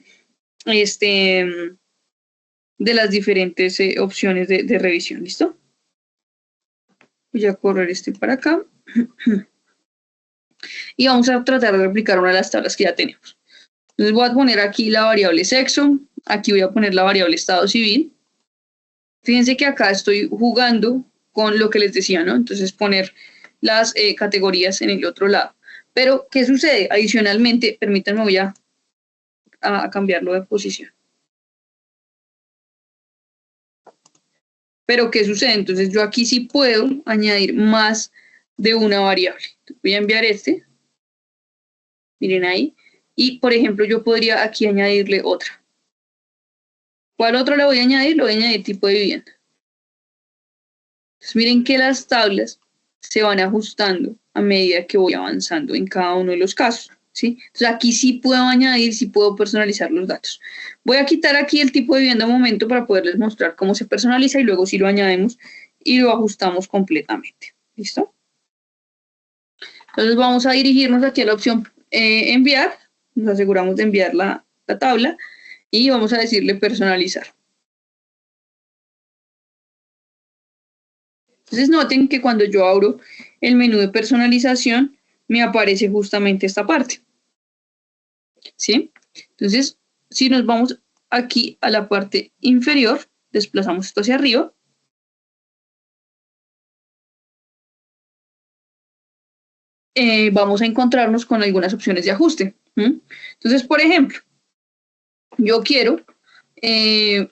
las diferentes opciones de revisión. ¿Listo? Voy a correr para acá. Y vamos a tratar de replicar una de las tablas que ya tenemos. Entonces voy a poner aquí la variable sexo, aquí voy a poner la variable estado civil. Fíjense que acá estoy jugando con lo que les decía, ¿no? Entonces poner las categorías en el otro lado. Pero, ¿qué sucede? Adicionalmente, permítanme, voy a cambiarlo de posición. Pero, ¿qué sucede? Entonces, yo aquí sí puedo añadir más de una variable. Voy a enviar este. Miren ahí. Y, por ejemplo, yo podría aquí añadirle otra. ¿Cuál otro le voy a añadir? Le voy a añadir tipo de vivienda. Entonces, miren que las tablas se van ajustando a medida que voy avanzando en cada uno de los casos, ¿sí? Entonces, aquí sí puedo añadir, sí puedo personalizar los datos. Voy a quitar aquí el tipo de vivienda un momento para poderles mostrar cómo se personaliza y luego sí lo añadimos y lo ajustamos completamente. ¿Listo? Entonces, vamos a dirigirnos aquí a la opción enviar. Nos aseguramos de enviar la tabla y vamos a decirle personalizar. Entonces noten que cuando yo abro el menú de personalización, me aparece justamente esta parte. ¿Sí? Entonces, si nos vamos aquí a la parte inferior, desplazamos esto hacia arriba. Vamos a encontrarnos con algunas opciones de ajuste. Entonces, por ejemplo, yo quiero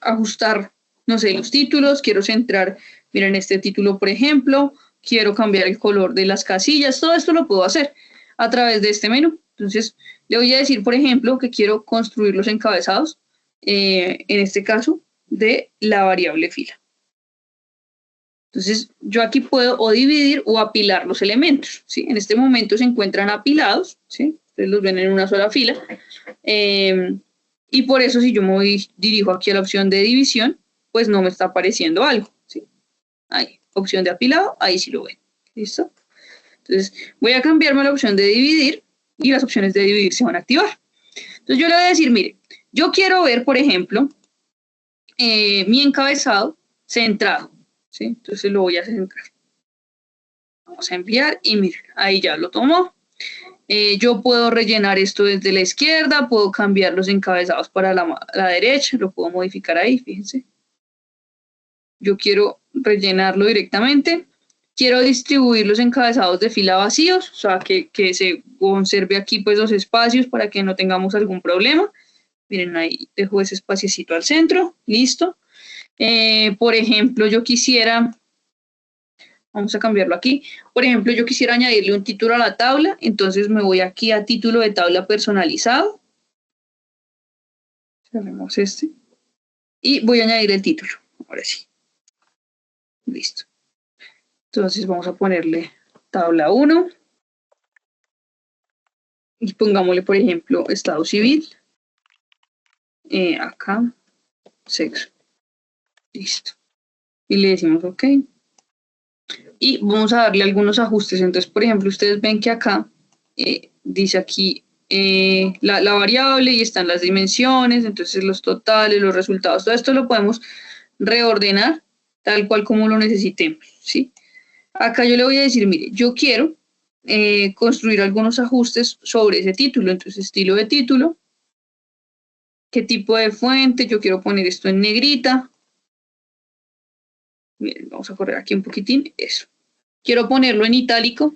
ajustar, no sé, los títulos, quiero centrar, miren este título, por ejemplo, quiero cambiar el color de las casillas, todo esto lo puedo hacer a través de este menú. Entonces, le voy a decir, por ejemplo, que quiero construir los encabezados, en este caso, de la variable fila. Entonces, yo aquí puedo o dividir o apilar los elementos, ¿sí? En este momento se encuentran apilados, ¿sí? Ustedes los ven en una sola fila. Y por eso, si yo me dirijo aquí a la opción de división, pues no me está apareciendo algo, ¿sí? Ahí, opción de apilado, ahí sí lo ven. ¿Listo? Entonces, voy a cambiarme a la opción de dividir y las opciones de dividir se van a activar. Entonces, yo le voy a decir, mire, yo quiero ver, por ejemplo, mi encabezado centrado, ¿sí? Entonces, lo voy a centrar. Vamos a enviar y miren, ahí ya lo tomó. Yo puedo rellenar esto desde la izquierda, puedo cambiar los encabezados para la derecha, lo puedo modificar ahí, fíjense. Yo quiero rellenarlo directamente. Quiero distribuir los encabezados de fila vacíos, o sea, que se conserve aquí pues los espacios para que no tengamos algún problema. Miren, ahí dejo ese espaciecito al centro, listo. Por ejemplo, yo quisiera, vamos a cambiarlo aquí. Por ejemplo, yo quisiera añadirle un título a la tabla, entonces me voy aquí a título de tabla personalizado. Cerremos este. Y voy a añadir el título, ahora sí. Listo. Entonces vamos a ponerle tabla 1. Y pongámosle, por ejemplo, estado civil. Acá, sexo. Listo. Y le decimos OK. Y vamos a darle algunos ajustes. Entonces, por ejemplo, ustedes ven que acá dice aquí la variable y están las dimensiones, entonces los totales, los resultados, todo esto lo podemos reordenar tal cual como lo necesitemos, ¿sí? Acá yo le voy a decir, mire, yo quiero construir algunos ajustes sobre ese título, entonces estilo de título, qué tipo de fuente, yo quiero poner esto en negrita. Miren, vamos a correr aquí un poquitín, eso. Quiero ponerlo en itálico.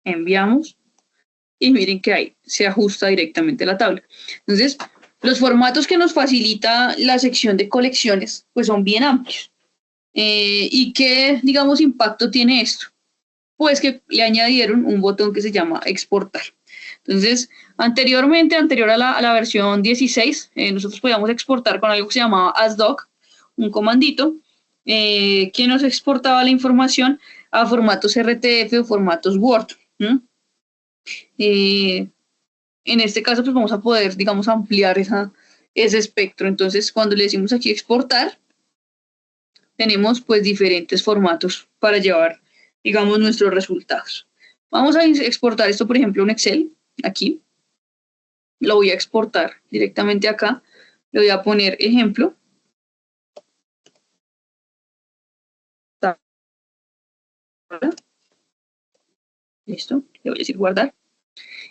Enviamos. Y miren que ahí se ajusta directamente la tabla. Entonces, los formatos que nos facilita la sección de colecciones, pues son bien amplios. ¿Y qué, digamos, impacto tiene esto? Pues que le añadieron un botón que se llama exportar. Entonces, anterior a la versión 16, nosotros podíamos exportar con algo que se llamaba asdoc, un comandito, que nos exportaba la información a formatos RTF o formatos Word. En este caso, pues vamos a poder, digamos, ampliar ese espectro. Entonces, cuando le decimos aquí exportar, tenemos pues diferentes formatos para llevar, digamos, nuestros resultados. Vamos a exportar esto, por ejemplo, un Excel, aquí. Lo voy a exportar directamente acá. Le voy a poner ejemplo. Listo. Le voy a decir guardar.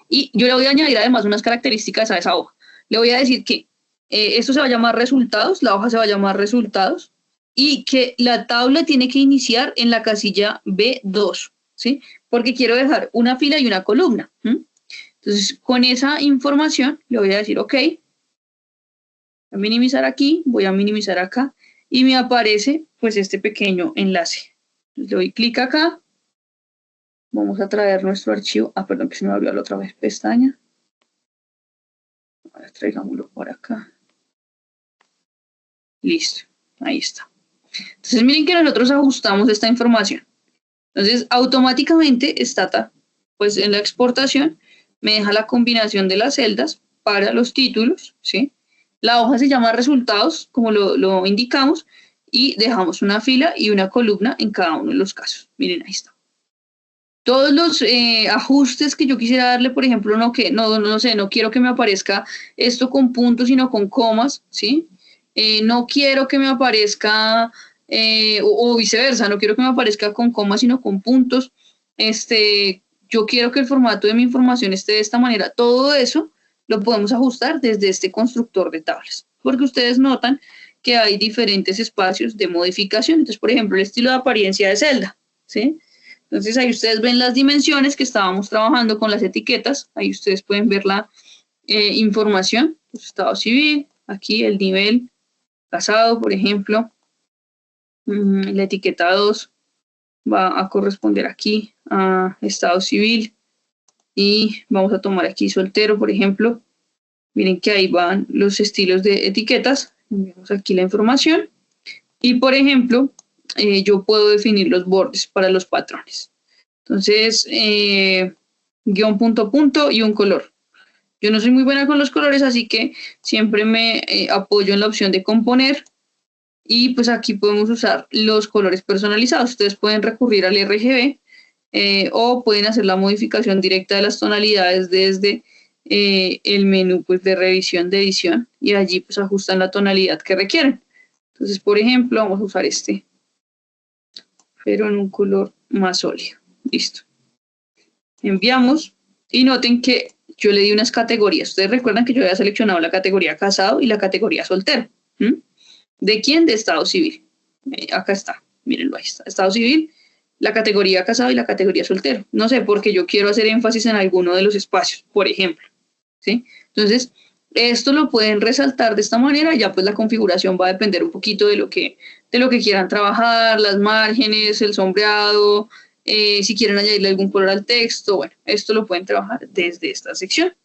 Y yo le voy a añadir además unas características a esa hoja. Le voy a decir que esto se va a llamar resultados, la hoja se va a llamar resultados, y que la tabla tiene que iniciar en la casilla B2, ¿sí? Porque quiero dejar una fila y una columna. Entonces, con esa información le voy a decir, ok, voy a minimizar aquí, voy a minimizar acá, y me aparece pues este pequeño enlace. Entonces, le doy clic acá, vamos a traer nuestro archivo, perdón que se me abrió la otra vez pestaña. Ahora traigámoslo por acá. Listo, ahí está. Entonces miren que nosotros ajustamos esta información. Entonces automáticamente Stata, pues en la exportación, me deja la combinación de las celdas para los títulos, ¿sí? La hoja se llama resultados, como lo indicamos, y dejamos una fila y una columna en cada uno de los casos. Miren, ahí está. Todos los ajustes que yo quisiera darle, por ejemplo, no sé, no quiero que me aparezca esto con puntos, sino con comas, ¿sí? No quiero que me aparezca, o viceversa, no quiero que me aparezca con comas, sino con puntos. Yo quiero que el formato de mi información esté de esta manera. Todo eso lo podemos ajustar desde este constructor de tablas, porque ustedes notan que hay diferentes espacios de modificación. Entonces, por ejemplo, el estilo de apariencia de celda, ¿sí? Entonces ahí ustedes ven las dimensiones que estábamos trabajando con las etiquetas. Ahí ustedes pueden ver la información, pues, estado civil, aquí el nivel casado, por ejemplo. La etiqueta 2 va a corresponder aquí a estado civil. Y vamos a tomar aquí soltero, por ejemplo. Miren que ahí van los estilos de etiquetas. Vemos aquí la información. Y, por ejemplo, yo puedo definir los bordes para los patrones. Entonces, guión punto punto y un color. Yo no soy muy buena con los colores, así que siempre me apoyo en la opción de componer. Y pues aquí podemos usar los colores personalizados. Ustedes pueden recurrir al RGB o pueden hacer la modificación directa de las tonalidades desde el menú pues, de revisión de edición. Y allí pues ajustan la tonalidad que requieren. Entonces, por ejemplo, vamos a usar este, pero en un color más sólido. Listo. Enviamos y noten que yo le di unas categorías. Ustedes recuerdan que yo había seleccionado la categoría casado y la categoría soltero. ¿De quién? De estado civil. Acá está, mírenlo, ahí está. Estado civil, la categoría casado y la categoría soltero. No sé, porque yo quiero hacer énfasis en alguno de los espacios, por ejemplo. ¿Sí? Entonces, esto lo pueden resaltar de esta manera, ya pues la configuración va a depender un poquito de lo que quieran trabajar, las márgenes, el sombreado, si quieren añadirle algún color al texto, bueno, esto lo pueden trabajar desde esta sección.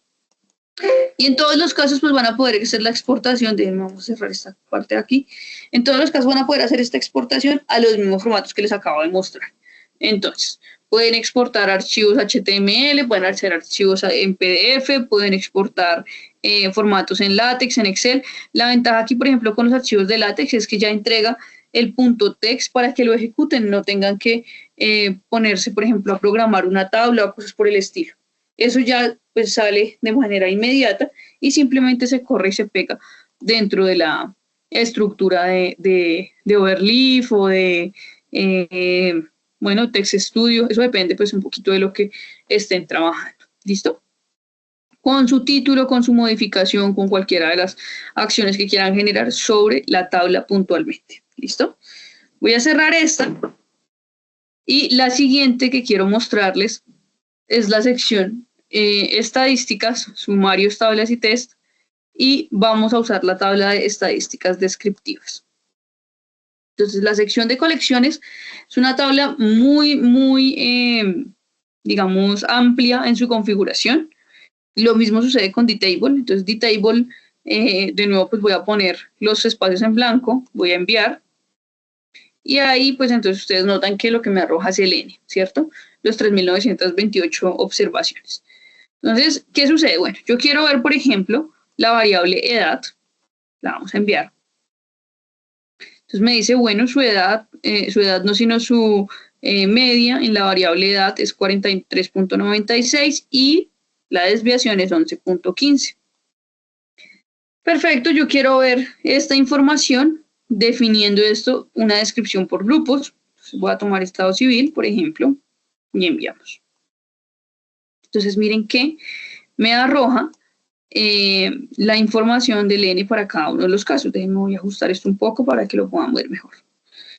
Y en todos los casos pues van a poder hacer la exportación, vamos a cerrar esta parte de aquí, en todos los casos van a poder hacer esta exportación a los mismos formatos que les acabo de mostrar. Entonces, pueden exportar archivos HTML, pueden hacer archivos en PDF, pueden exportar formatos en LaTeX, en Excel. La ventaja aquí, por ejemplo, con los archivos de LaTeX es que ya entrega el punto text para que lo ejecuten, no tengan que ponerse, por ejemplo, a programar una tabla o cosas por el estilo. Eso ya pues sale de manera inmediata y simplemente se corre y se pega dentro de la estructura de Overleaf o de bueno, Text Studio, eso depende pues un poquito de lo que estén trabajando. ¿Listo? Con su título, con su modificación, con cualquiera de las acciones que quieran generar sobre la tabla puntualmente. ¿Listo? Voy a cerrar esta. Y la siguiente que quiero mostrarles es la sección estadísticas, sumarios, tablas y test. Y vamos a usar la tabla de estadísticas descriptivas. Entonces, la sección de colecciones es una tabla muy, digamos, amplia en su configuración. Lo mismo sucede con Dtable. Entonces, Dtable, de nuevo, pues voy a poner los espacios en blanco, voy a enviar. Y ahí, pues entonces ustedes notan que lo que me arroja es el N, ¿cierto? Los 3.928 observaciones. Entonces, ¿qué sucede? Bueno, yo quiero ver, por ejemplo, la variable edad. La vamos a enviar. Entonces me dice, bueno, su edad no sino su media en la variable edad es 43.96 y la desviación es 11.15. Perfecto, yo quiero ver esta información definiendo esto, una descripción por grupos. Entonces voy a tomar estado civil, por ejemplo, y enviamos. Entonces miren que me arroja la información del N para cada uno de los casos. Déjenme, voy a ajustar esto un poco para que lo puedan ver mejor.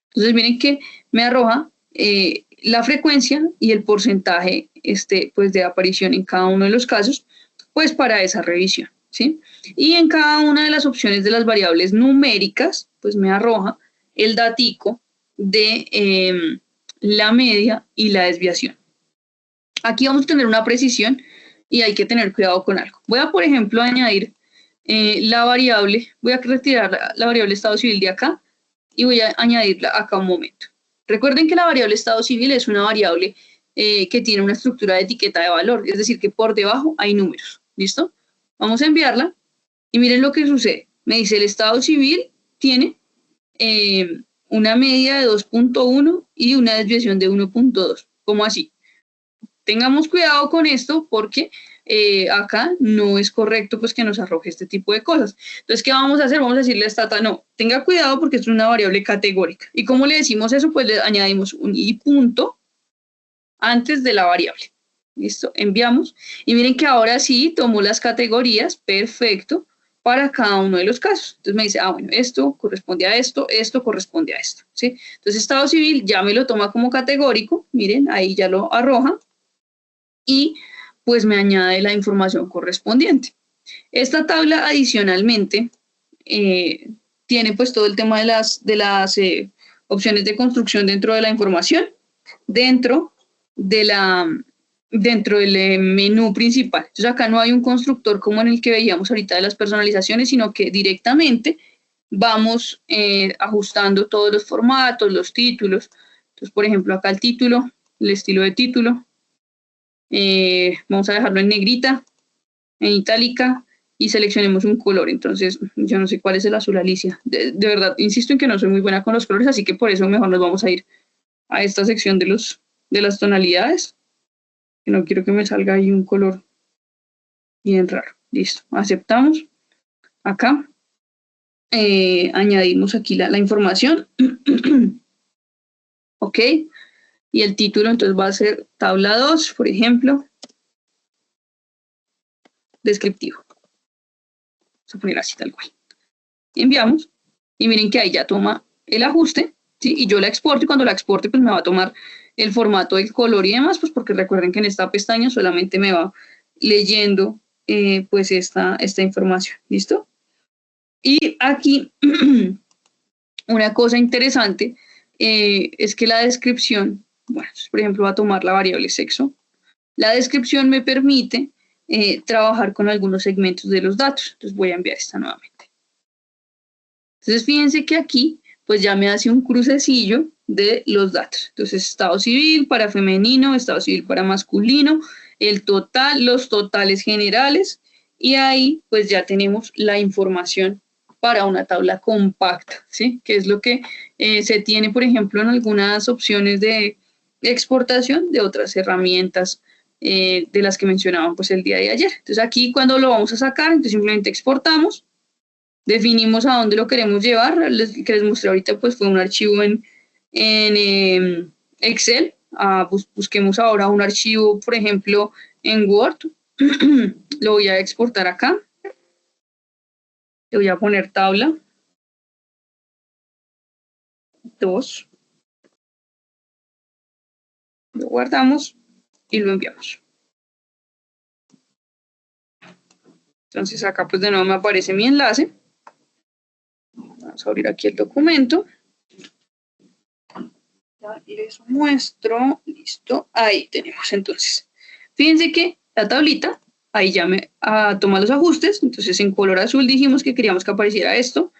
Entonces miren que me arroja la frecuencia y el porcentaje pues de aparición en cada uno de los casos, pues para esa revisión, ¿sí? Y en cada una de las opciones de las variables numéricas, pues me arroja el datico de la media y la desviación. Aquí vamos a tener una precisión y hay que tener cuidado con algo. Voy a, por ejemplo, añadir la variable, voy a retirar la variable estado civil de acá y voy a añadirla acá un momento. Recuerden que la variable estado civil es una variable que tiene una estructura de etiqueta de valor, es decir, que por debajo hay números. ¿Listo? Vamos a enviarla y miren lo que sucede. Me dice el estado civil tiene una media de 2.1 y una desviación de 1.2. ¿Cómo así? Tengamos cuidado con esto porque acá no es correcto pues que nos arroje este tipo de cosas. Entonces, ¿qué vamos a hacer? Vamos a decirle a Stata, no, tenga cuidado porque es una variable categórica. ¿Y cómo le decimos eso? Pues le añadimos un i punto antes de la variable. ¿Listo? Enviamos. Y miren que ahora sí tomó las categorías, perfecto, para cada uno de los casos. Entonces me dice, bueno, esto corresponde a esto, esto corresponde a esto. ¿Sí? Entonces, estado civil ya me lo toma como categórico. Miren, ahí ya lo arroja. Y pues me añade la información correspondiente. Esta tabla adicionalmente tiene pues todo el tema de las opciones de construcción dentro de la información, dentro del menú principal. Entonces acá no hay un constructor como en el que veíamos ahorita de las personalizaciones, sino que directamente vamos ajustando todos los formatos, los títulos. Entonces, por ejemplo, acá el título, el estilo de título, vamos a dejarlo en negrita, en itálica, y seleccionemos un color. Entonces, yo no sé cuál es el azul Alicia. De verdad, insisto en que no soy muy buena con los colores, así que por eso mejor nos vamos a ir a esta sección de las tonalidades, que no quiero que me salga ahí un color bien raro. Listo, aceptamos. Acá añadimos aquí la información. Ok, y el título entonces va a ser tabla 2, por ejemplo, descriptivo. Vamos a poner así tal cual. Enviamos y miren que ahí ya toma el ajuste, ¿sí? Y yo la exporto y cuando la exporte pues me va a tomar el formato del color y demás, pues porque recuerden que en esta pestaña solamente me va leyendo pues esta información, ¿listo? Y aquí una cosa interesante es que la descripción, bueno, por ejemplo va a tomar la variable sexo, la descripción me permite trabajar con algunos segmentos de los datos, entonces voy a enviar esta nuevamente. Entonces, fíjense que aquí, pues ya me hace un crucecillo de los datos. Entonces, estado civil para femenino, estado civil para masculino, el total, los totales generales, y ahí, pues ya tenemos la información para una tabla compacta, ¿sí? Que es lo que se tiene, por ejemplo, en algunas opciones de exportación de otras herramientas de las que mencionaban, pues, el día de ayer. Entonces, aquí, cuando lo vamos a sacar, entonces simplemente exportamos. Definimos a dónde lo queremos llevar. Que les mostré ahorita pues fue un archivo en Excel. Busquemos ahora un archivo, por ejemplo, en Word. Lo voy a exportar acá. Le voy a poner tabla 2. Lo guardamos y lo enviamos. Entonces acá pues de nuevo me aparece mi enlace. Vamos a abrir aquí el documento. Ya les muestro. Listo. Ahí tenemos entonces. Fíjense que la tablita, ahí ya me toma los ajustes. Entonces en color azul dijimos que queríamos que apareciera esto.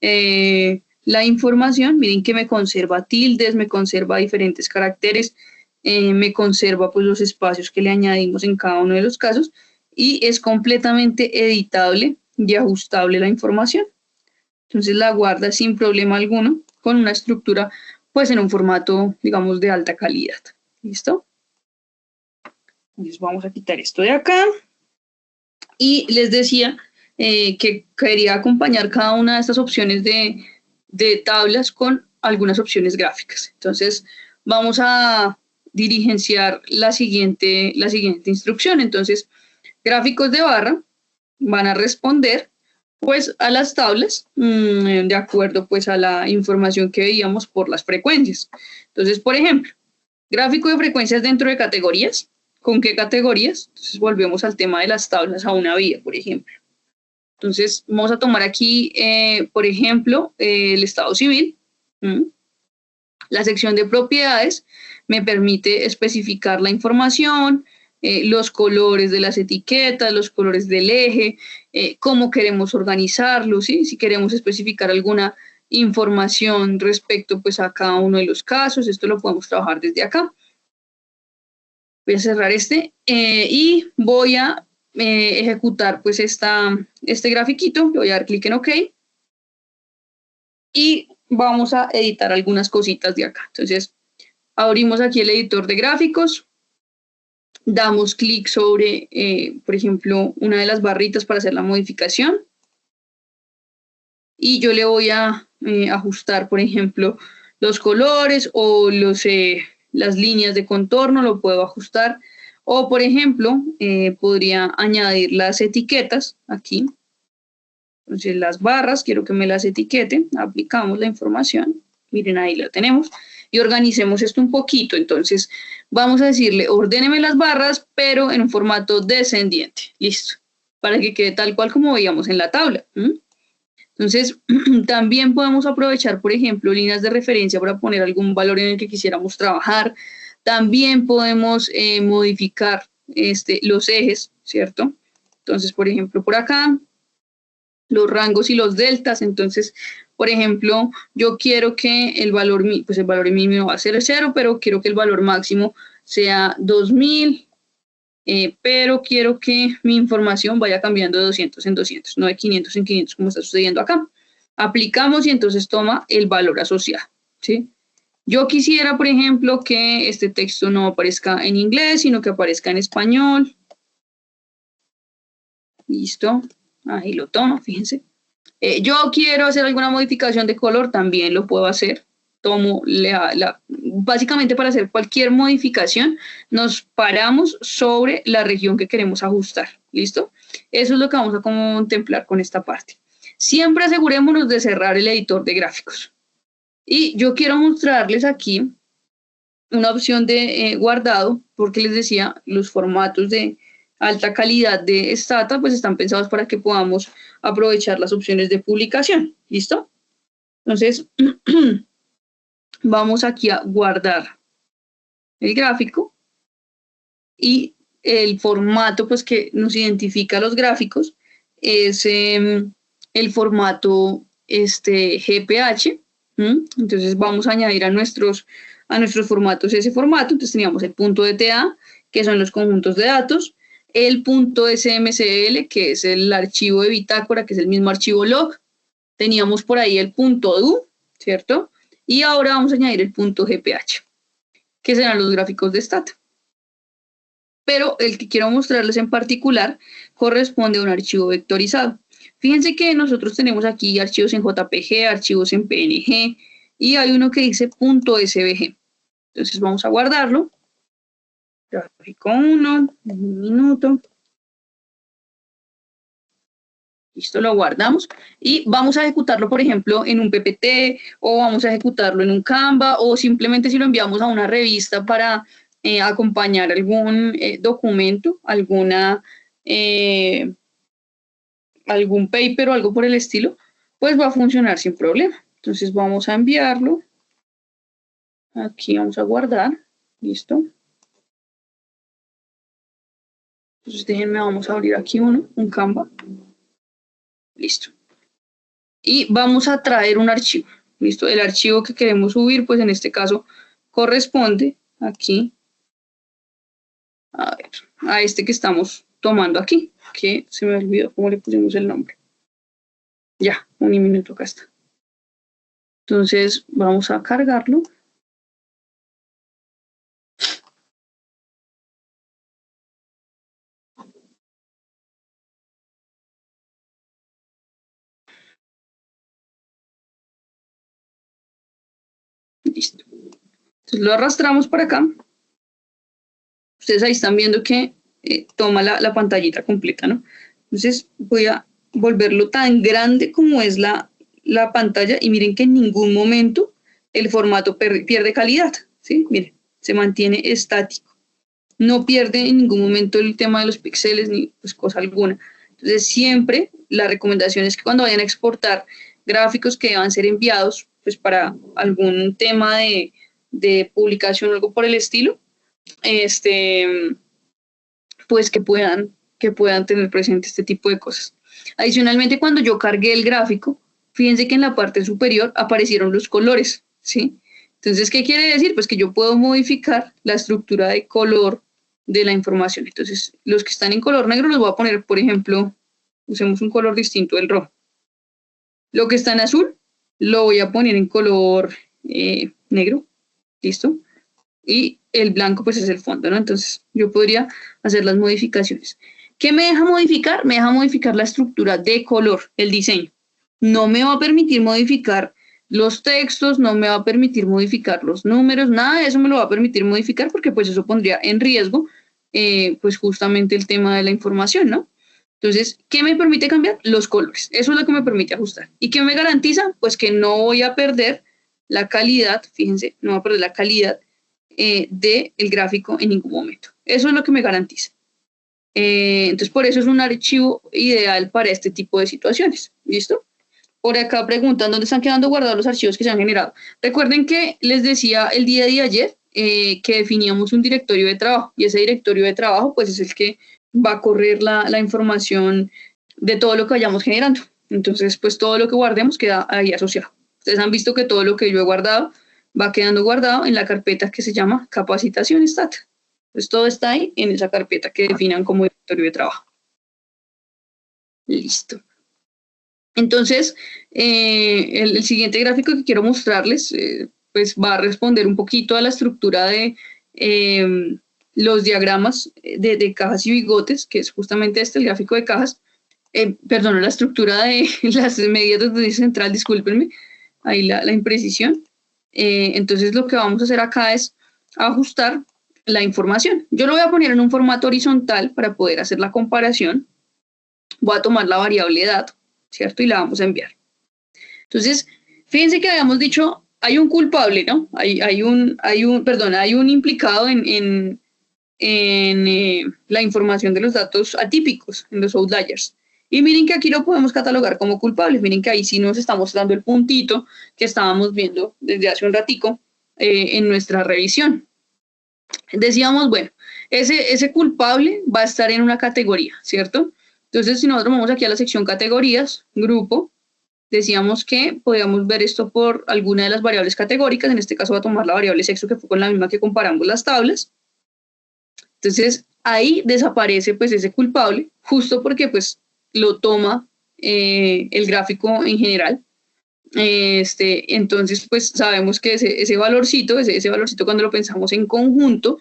La información, miren que me conserva tildes, me conserva diferentes caracteres, me conserva pues los espacios que le añadimos en cada uno de los casos y es completamente editable y ajustable la información. Entonces la guarda sin problema alguno con una estructura pues en un formato, digamos, de alta calidad. ¿Listo? Entonces vamos a quitar esto de acá. Y les decía que quería acompañar cada una de estas opciones de tablas con algunas opciones gráficas. Entonces vamos a diligenciar la siguiente instrucción. Entonces, gráficos de barra van a responder pues a las tablas de acuerdo pues a la información que veíamos por las frecuencias. Entonces, por ejemplo, Gráfico de frecuencias dentro de categorías. ¿Con qué categorías? Entonces volvemos al tema de las tablas a una vía, por ejemplo. Entonces vamos a tomar aquí, por ejemplo, el estado civil. La sección de propiedades me permite especificar la información, los colores de las etiquetas, los colores del eje, cómo queremos organizarlo, ¿sí? Si queremos especificar alguna información respecto pues, a cada uno de los casos, esto lo podemos trabajar desde acá. Voy a cerrar y voy a ejecutar pues este grafiquito, le voy a dar clic en OK y vamos a editar algunas cositas de acá. Entonces, abrimos aquí el editor de gráficos, damos clic sobre, por ejemplo, una de las barritas para hacer la modificación y yo le voy a ajustar, por ejemplo, los colores o las líneas de contorno, lo puedo ajustar. O, por ejemplo, podría añadir las etiquetas aquí. Entonces, las barras, quiero que me las etiqueten. Aplicamos la información. Miren, ahí la tenemos. Y organicemos esto un poquito. Entonces, vamos a decirle, ordéneme las barras, pero en un formato descendiente. Listo. Para que quede tal cual como veíamos en la tabla. Entonces, también podemos aprovechar, por ejemplo, líneas de referencia para poner algún valor en el que quisiéramos trabajar. También podemos modificar los ejes, ¿cierto? Entonces, por ejemplo, por acá, los rangos y los deltas. Entonces, por ejemplo, yo quiero que el valor mínimo va a ser 0, pero quiero que el valor máximo sea 2000. Pero quiero que mi información vaya cambiando de 200 en 200, no de 500 en 500 como está sucediendo acá. Aplicamos y entonces toma el valor asociado, ¿sí? Yo quisiera, por ejemplo, que este texto no aparezca en inglés, sino que aparezca en español. Listo, ahí lo tomo, fíjense. Yo quiero hacer alguna modificación de color, también lo puedo hacer. Tomo básicamente para hacer cualquier modificación, nos paramos sobre la región que queremos ajustar. ¿Listo? Eso es lo que vamos a contemplar con esta parte. Siempre asegurémonos de cerrar el editor de gráficos. Y yo quiero mostrarles aquí una opción de guardado, porque les decía, los formatos de alta calidad de Stata pues están pensados para que podamos aprovechar las opciones de publicación. ¿Listo? Entonces, vamos aquí a guardar el gráfico y el formato pues que nos identifica los gráficos es el formato GPH. Entonces vamos a añadir a nuestros formatos ese formato. Entonces teníamos el punto DTA, que son los conjuntos de datos, el punto SMCL, que es el archivo de bitácora, que es el mismo archivo log. Teníamos por ahí el punto DO, ¿cierto? Y ahora vamos a añadir el punto GPH, que serán los gráficos de Stata. Pero el que quiero mostrarles en particular corresponde a un archivo vectorizado. Fíjense que nosotros tenemos aquí archivos en JPG, archivos en PNG, y hay uno que dice .svg. Entonces vamos a guardarlo. Gráfico 1, un minuto. Listo, lo guardamos y vamos a ejecutarlo, por ejemplo, en un PPT o vamos a ejecutarlo en un Canva o simplemente si lo enviamos a una revista para acompañar algún documento, algún paper o algo por el estilo, pues va a funcionar sin problema. Entonces vamos a enviarlo. Aquí vamos a guardar. Listo. Entonces déjenme, vamos a abrir aquí un Canva. Listo. Y vamos a traer un archivo. Listo. El archivo que queremos subir, pues en este caso corresponde aquí a este que estamos tomando aquí, que se me olvidó cómo le pusimos el nombre. Ya, un minuto, acá está. Entonces vamos a cargarlo. Listo. Entonces lo arrastramos para acá. Ustedes ahí están viendo que toma la pantallita completa, ¿no? Entonces voy a volverlo tan grande como es la pantalla y miren que en ningún momento el formato pierde calidad, ¿sí? Miren, se mantiene estático. No pierde en ningún momento el tema de los píxeles ni pues cosa alguna. Entonces siempre la recomendación es que cuando vayan a exportar gráficos que deban ser enviados pues para algún tema de publicación o algo por el estilo, pues que puedan tener presente este tipo de cosas. Adicionalmente, cuando yo cargué el gráfico, fíjense que en la parte superior aparecieron los colores, ¿sí? Entonces, ¿qué quiere decir? Pues que yo puedo modificar la estructura de color de la información. Entonces, los que están en color negro los voy a poner, por ejemplo, usemos un color distinto del rojo. Lo que está en azul lo voy a poner en color negro, ¿listo? Y el blanco pues es el fondo, ¿no? Entonces yo podría hacer las modificaciones. ¿Qué me deja modificar? Me deja modificar la estructura de color, el diseño. No me va a permitir modificar los textos, no me va a permitir modificar los números, nada de eso me lo va a permitir modificar porque pues eso pondría en riesgo pues justamente el tema de la información, ¿no? Entonces, ¿qué me permite cambiar? Los colores. Eso es lo que me permite ajustar. ¿Y qué me garantiza? Pues que no voy a perder la calidad, fíjense, no voy a perder la calidad del gráfico en ningún momento. Eso es lo que me garantiza. Entonces, por eso es un archivo ideal para este tipo de situaciones. ¿Listo? Por acá preguntan dónde están quedando guardados los archivos que se han generado. Recuerden que les decía el día de ayer que definíamos un directorio de trabajo y ese directorio de trabajo pues es el que va a correr la información de todo lo que vayamos generando. Entonces, pues todo lo que guardemos queda ahí asociado. Ustedes han visto que todo lo que yo he guardado va quedando guardado en la carpeta que se llama capacitación stat. Entonces todo está ahí en esa carpeta que definan como directorio de trabajo. Listo. Entonces, el siguiente gráfico que quiero mostrarles pues va a responder un poquito a la estructura de los diagramas de cajas y bigotes, que es justamente este, el gráfico de cajas. Perdón, la estructura de las medidas de tendencia central, discúlpenme, ahí la imprecisión. Entonces lo que vamos a hacer acá es ajustar la información. Yo lo voy a poner en un formato horizontal para poder hacer la comparación. Voy a tomar la variable edad, ¿cierto? Y la vamos a enviar. Entonces, fíjense que habíamos dicho, hay un culpable, ¿no? Hay un implicado en la información de los datos atípicos, en los outliers. Y miren que aquí lo podemos catalogar como culpables. Miren que ahí sí nos está mostrando el puntito que estábamos viendo desde hace un ratico en nuestra revisión. Decíamos, bueno, ese culpable va a estar en una categoría, ¿cierto? Entonces, si nosotros vamos aquí a la sección categorías, grupo, decíamos que podíamos ver esto por alguna de las variables categóricas. En este caso va a tomar la variable sexo, que fue con la misma que comparamos las tablas. Entonces, ahí desaparece pues ese culpable, justo porque pues lo toma el gráfico en general. Entonces, pues sabemos que ese valorcito cuando lo pensamos en conjunto,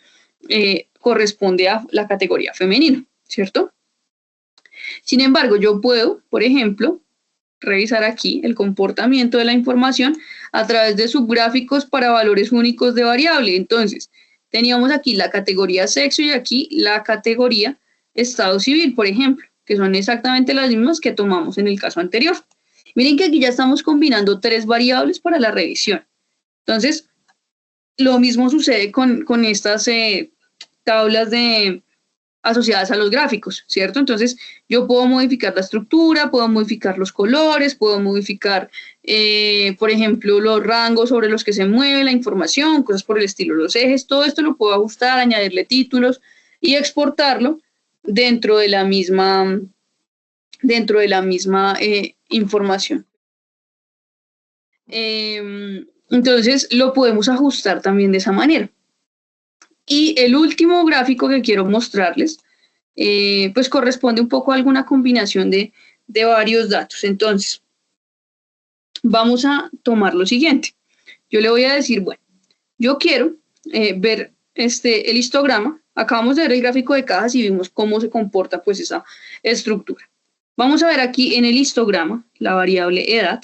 corresponde a la categoría femenina, ¿cierto? Sin embargo, yo puedo, por ejemplo, revisar aquí el comportamiento de la información a través de subgráficos para valores únicos de variable. Entonces, teníamos aquí la categoría sexo y aquí la categoría estado civil, por ejemplo, que son exactamente las mismas que tomamos en el caso anterior. Miren que aquí ya estamos combinando 3 variables para la revisión. Entonces, lo mismo sucede con estas tablas asociadas a los gráficos, ¿cierto? Entonces, yo puedo modificar la estructura, puedo modificar los colores, puedo modificar, por ejemplo, los rangos sobre los que se mueve la información, cosas por el estilo, los ejes, todo esto lo puedo ajustar, añadirle títulos y exportarlo dentro de la misma información. Entonces, lo podemos ajustar también de esa manera. Y el último gráfico que quiero mostrarles, pues corresponde un poco a alguna combinación de varios datos. Entonces, vamos a tomar lo siguiente. Yo le voy a decir, bueno, yo quiero ver el histograma. Acabamos de ver el gráfico de cajas y vimos cómo se comporta pues esa estructura. Vamos a ver aquí en el histograma la variable edad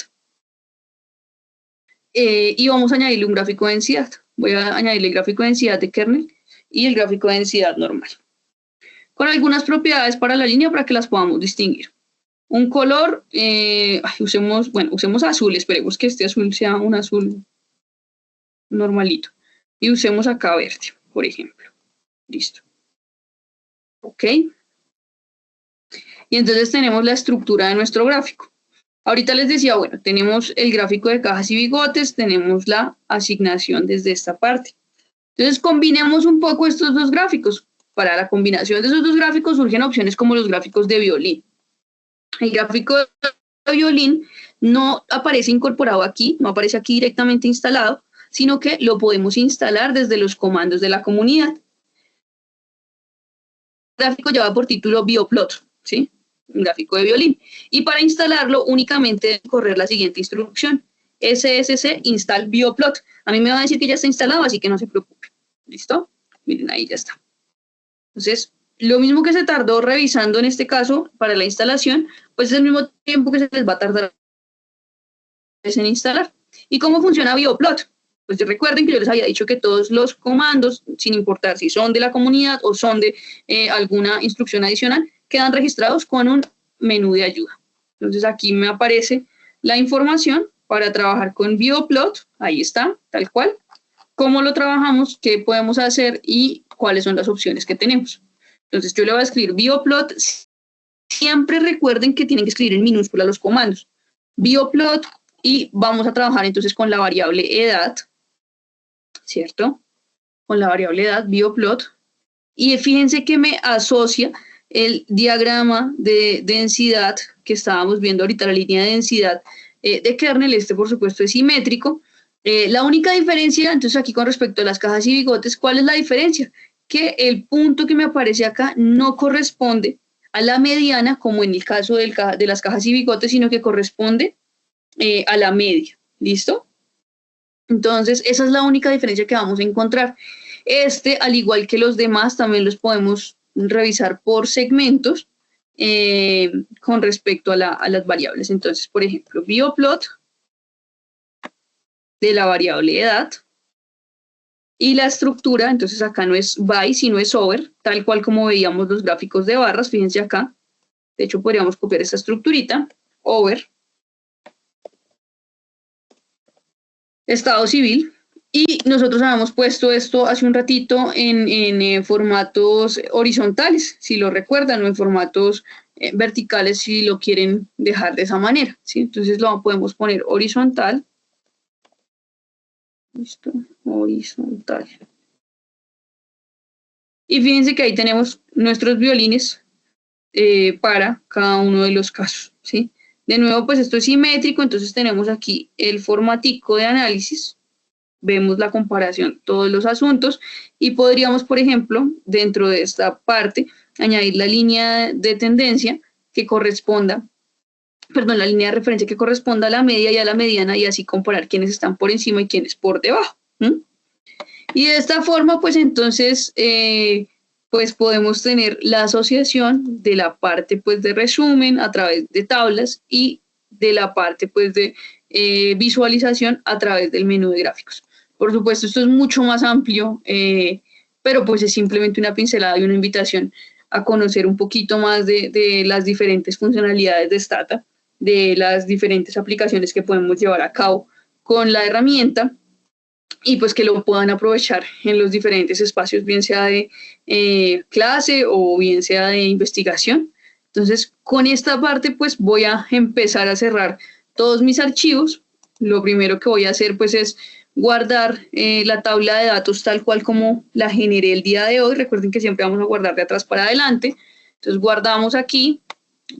y vamos a añadirle un gráfico de densidad. Voy a añadirle el gráfico de densidad de kernel y el gráfico de densidad normal, con algunas propiedades para la línea para que las podamos distinguir. Un color, usemos azul, esperemos que este azul sea un azul normalito. y usemos acá verde, por ejemplo. Listo. ¿Ok? Y entonces tenemos la estructura de nuestro gráfico. Ahorita les decía, bueno, tenemos el gráfico de cajas y bigotes, tenemos la asignación desde esta parte. Entonces combinemos un poco estos dos gráficos. Para la combinación de esos dos gráficos surgen opciones como los gráficos de violín. El gráfico de violín no aparece incorporado aquí, no aparece aquí directamente instalado, sino que lo podemos instalar desde los comandos de la comunidad. El gráfico lleva por título Bioplot, ¿sí? Un gráfico de violín. Y para instalarlo únicamente debe correr la siguiente instrucción: SSC install bioplot. A mí me va a decir que ya está instalado, así que no se preocupe. ¿Listo? Miren, ahí ya está. Entonces, lo mismo que se tardó revisando en este caso para la instalación, pues es el mismo tiempo que se les va a tardar en instalar. ¿Y cómo funciona Bioplot? Pues recuerden que yo les había dicho que todos los comandos, sin importar si son de la comunidad o son de alguna instrucción adicional, quedan registrados con un menú de ayuda. Entonces aquí me aparece la información para trabajar con Bioplot. Ahí está, tal cual. Cómo lo trabajamos, qué podemos hacer y cuáles son las opciones que tenemos. Entonces yo le voy a escribir Bioplot. Siempre recuerden que tienen que escribir en minúscula los comandos. Bioplot, y vamos a trabajar entonces con la variable edad, ¿cierto? Con la variable edad, Bioplot. Y fíjense que me asocia el diagrama de densidad que estábamos viendo ahorita, la línea de densidad de kernel. Este, por supuesto, es simétrico. La única diferencia, entonces, aquí con respecto a las cajas y bigotes, ¿cuál es la diferencia? Que el punto que me aparece acá no corresponde a la mediana, como en el caso de las cajas y bigotes, sino que corresponde a la media. ¿Listo? Entonces, esa es la única diferencia que vamos a encontrar. Este, al igual que los demás, también los podemos revisar por segmentos con respecto a las variables. Entonces, por ejemplo, Bioplot de la variable edad y la estructura, entonces acá no es by, sino es over, tal cual como veíamos los gráficos de barras. Fíjense acá, de hecho podríamos copiar esta estructurita, over, estado civil, y nosotros habíamos puesto esto hace un ratito en formatos horizontales, si lo recuerdan, o en formatos verticales si lo quieren dejar de esa manera, ¿sí? Entonces lo podemos poner horizontal. Listo, horizontal. Y fíjense que ahí tenemos nuestros violines para cada uno de los casos, ¿sí? De nuevo, pues esto es simétrico, entonces tenemos aquí el formatico de análisis, vemos la comparación, todos los asuntos, y podríamos, por ejemplo, dentro de esta parte, añadir la línea de tendencia que corresponda, perdón, la línea de referencia que corresponda a la media y a la mediana, y así comparar quiénes están por encima y quiénes por debajo. Y de esta forma, pues entonces, pues podemos tener la asociación de la parte, pues, de resumen a través de tablas y de la parte, pues, de visualización a través del menú de gráficos. Por supuesto, esto es mucho más amplio, pero pues es simplemente una pincelada y una invitación a conocer un poquito más de las diferentes funcionalidades de Stata, de las diferentes aplicaciones que podemos llevar a cabo con la herramienta, y pues que lo puedan aprovechar en los diferentes espacios, bien sea de clase o bien sea de investigación. Entonces, con esta parte, pues voy a empezar a cerrar todos mis archivos. Lo primero que voy a hacer, pues, es guardar la tabla de datos tal cual como la generé el día de hoy. Recuerden que siempre vamos a guardar de atrás para adelante. Entonces, guardamos aquí.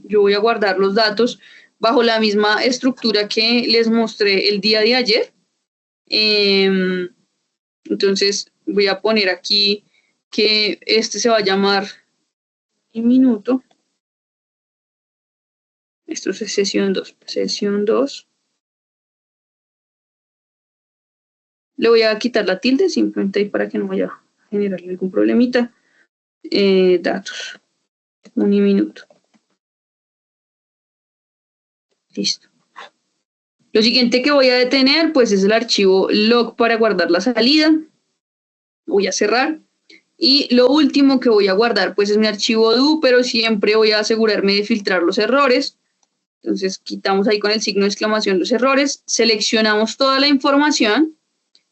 Yo voy a guardar los datos bajo la misma estructura que les mostré el día de ayer. Entonces voy a poner aquí que este se va a llamar un minuto. Esto es sesión 2. Sesión 2. Le voy a quitar la tilde simplemente ahí para que no vaya a generarle algún problemita. Datos. Un minuto. Listo. Lo siguiente que voy a detener, pues, es el archivo log para guardar la salida. Voy a cerrar. Y lo último que voy a guardar, pues, es mi archivo do, pero siempre voy a asegurarme de filtrar los errores. Entonces, quitamos ahí con el signo de exclamación los errores, seleccionamos toda la información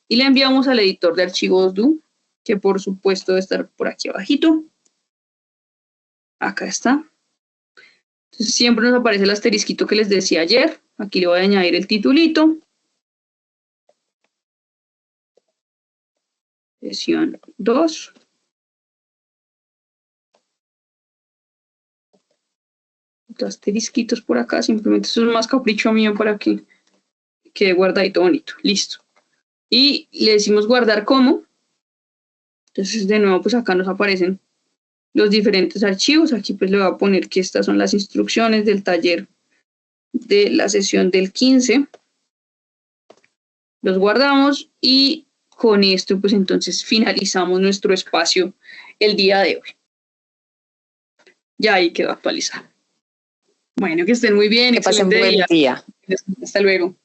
y la enviamos al editor de archivos DO, que por supuesto debe estar por aquí abajito. Acá está. Entonces siempre nos aparece el asterisquito que les decía ayer. Aquí le voy a añadir el titulito. Sesión 2. Asterisquitos por acá, simplemente eso es más capricho mío para que quede guardadito bonito. Listo. Y le decimos guardar como. Entonces de nuevo pues acá nos aparecen los diferentes archivos. Aquí pues le voy a poner que estas son las instrucciones del taller de la sesión del 15. Los guardamos y con esto pues entonces finalizamos nuestro espacio el día de hoy. Ya ahí quedó actualizado. Bueno, que estén muy bien. Que pasen buen día. Hasta luego.